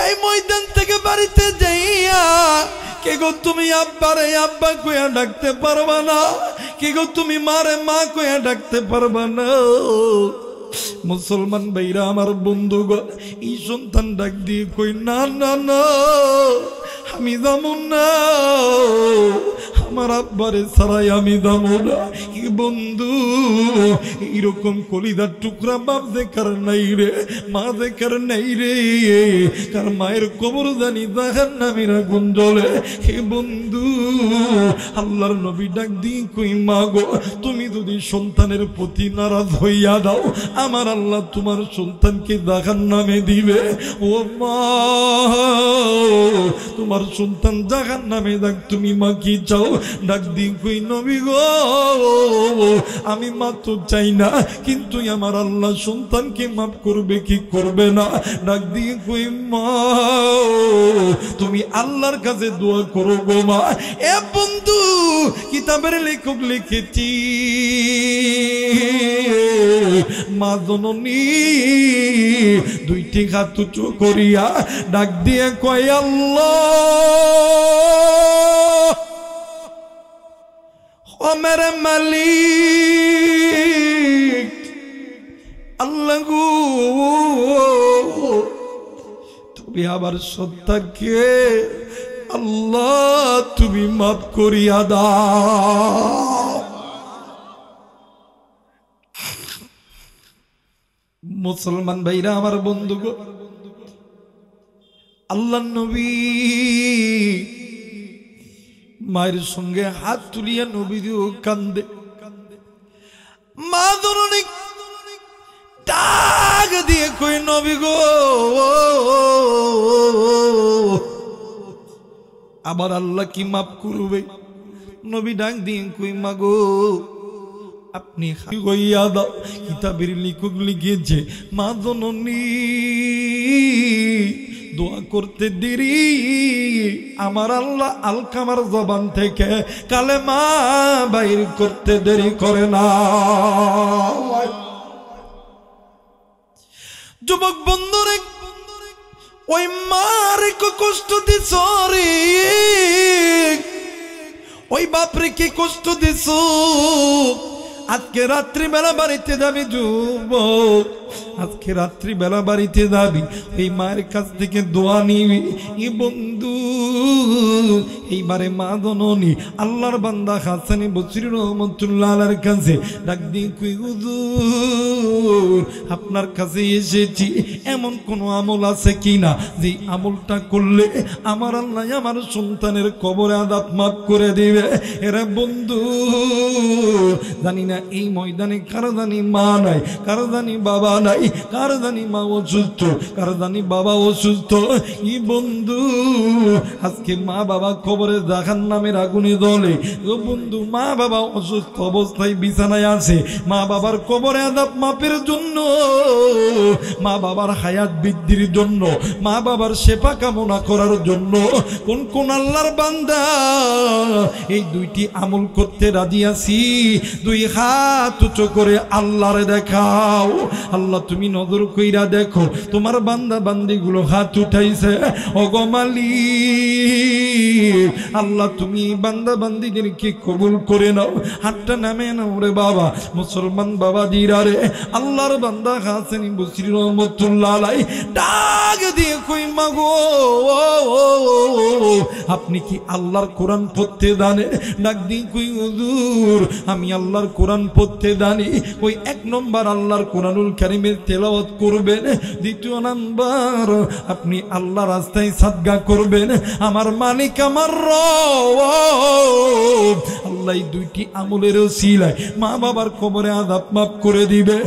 এই ময়দান থেকে বাড়িতে যাইয়া কে গো তুমি আব্বারে আব্বা কইয়া ডাকতে পারবা না, কে গো তুমি মারে মা কইয়া ডাকতে পারবা না। মুসলমান ভাইরা আমার বন্ধুগণ, এই সন্তান ডাক দিয়ে কই না না না আমি যাবো না, আমার আব্বারে ছাড়াই আমি যাবো না। কি বন্ধু এরকম কলিদার টুকরা বাপ দেখার নাই রে, মা দেখার নাই রে, কার মায়ের কবর জানি জাহান্নামের আগুন জ্বলে। হে বন্ধু আল্লাহর নবী ডাক দিয়ে কই মা গো তুমি যদি সন্তানের প্রতি নারাজ হইয়া দাও, আমার আল্লাহ তোমার সন্তানকে জাহান্নামে দিবে। ও মা তোমার সন্তান জাহান্নামে যাক, তুমি মা কি চাও? ডাক দিয়ে কই নবী গো আমি মা তো চাই না, কিন্তু আমার আল্লাহ সন্তানকে মাফ করবে কি করবে না। ডাক দিয়ে কই মা তুমি আল্লাহর কাছে দোয়া করো গো মা। এ বন্ধু কিতাবের লেখক লিখেছি মা জননী দুইটি হাত উঁচু করিয়া ডাক দিয়ে কয় আল্লাহ ও মেরে মালিক, আল্লাহ গো তুমি আবার সত্তাকে আল্লাহ তুমি মাফ করিয়া দাও। মুসলমান ভাইরা আমার বন্ধুগণ, আল্লাহ নবী মায়ের সঙ্গে হাত তুলিয়া নবীও কান্দে, মা ধরণী ডাক দিয়ে কই নবী গো আবার আল্লাহ কি মাফ করবে? নবী ডাক দিয়ে কই মা গো আপনি কইয়া দাও। কিতাবের লেখক লিখেছে মা জননী দোয়া করতে দেরি আমার আল্লাহ আলকামার জবান থেকে কালেমা বাইর করতে দেরি করে না। যুবক বন্ধুরে ওই মার কষ্ট দিছ রে, ওই বাপরে কি কষ্ট দিছ। আজকে রাত্রিবেলা বাড়িতে যাবি যুবক, আজকে রাত্রিবেলা বাড়িতে যাবি, এই মায়ের কাছ থেকে দোয়া নিবি। এ বন্ধু এইবারে মা জননী আল্লাহর বান্দা হাসান বসরি রহমাতুল্লাহ আলাইহির কাছে ডাক দিয়ে কই হুজুর আপনার কাছে এসেছি, এমন কোন আমল আছে কিনা যে আমলটা করলে আমার আল্লাহ আমার সন্তানের কবরে আযাব মাফ করে দিবে। এরা বন্ধু জানি না এই ময়দানে কারো জানি মা নাই, কারো জানি বাবা নাই, কারো জানি মা অসুস্থ, কারো জানি বাবা অসুস্থ। ই বন্ধু আজকে মা বাবা কবরে জাহান্নামের আগুনে জ্বলে। ও বন্ধু, মা বাবা অসুস্থ অবস্থায় বিছানায় আছে, মা বাবার কবরে আযাব মাপের জন্য, মা বাবার হায়াত বৃদ্ধির জন্য, মা বাবার সেবা কামনা করার জন্য কোন কোন আল্লাহর বান্দা এই দুইটি আমল করতে রাজি আছি? দুই হাত উঁচু করে আল্লাহরে দেখাও। আল্লাহ তুমি নজর কইরা দেখো, তোমার বান্দা বান্দিগুলো হাত উঠাইছে। ওগো মালিক, আল্লাহ তুমি বান্দা বান্দিদেরকে কবুল করে নাও। হাতটা নামে নাও রে বাবা, মুসলমান বাবা দিরা রে। আল্লাহর বান্দা হাসান বসরি রহমাতুল্লাহ আলাইহি ডাক দিয়ে কই মাগো, আপনি কি আল্লাহর কোরআন পড়তে জানেন? ডাক দিয়ে কই হুজুর, আমি আল্লাহর কোরআন পড়তে জানি। ওই এক নম্বর আল্লাহর কোরআনুল কারীমের তেলাওয়াত করবেন, দ্বিতীয় নাম্বার আপনি আল্লাহ রাস্তায় সাদকা করবেন। আমার মালিক আমার রব আল্লাহ দুইটি আমলের ওসিলায় মা বাবার কবরে আযাব মাফ করে দিবে।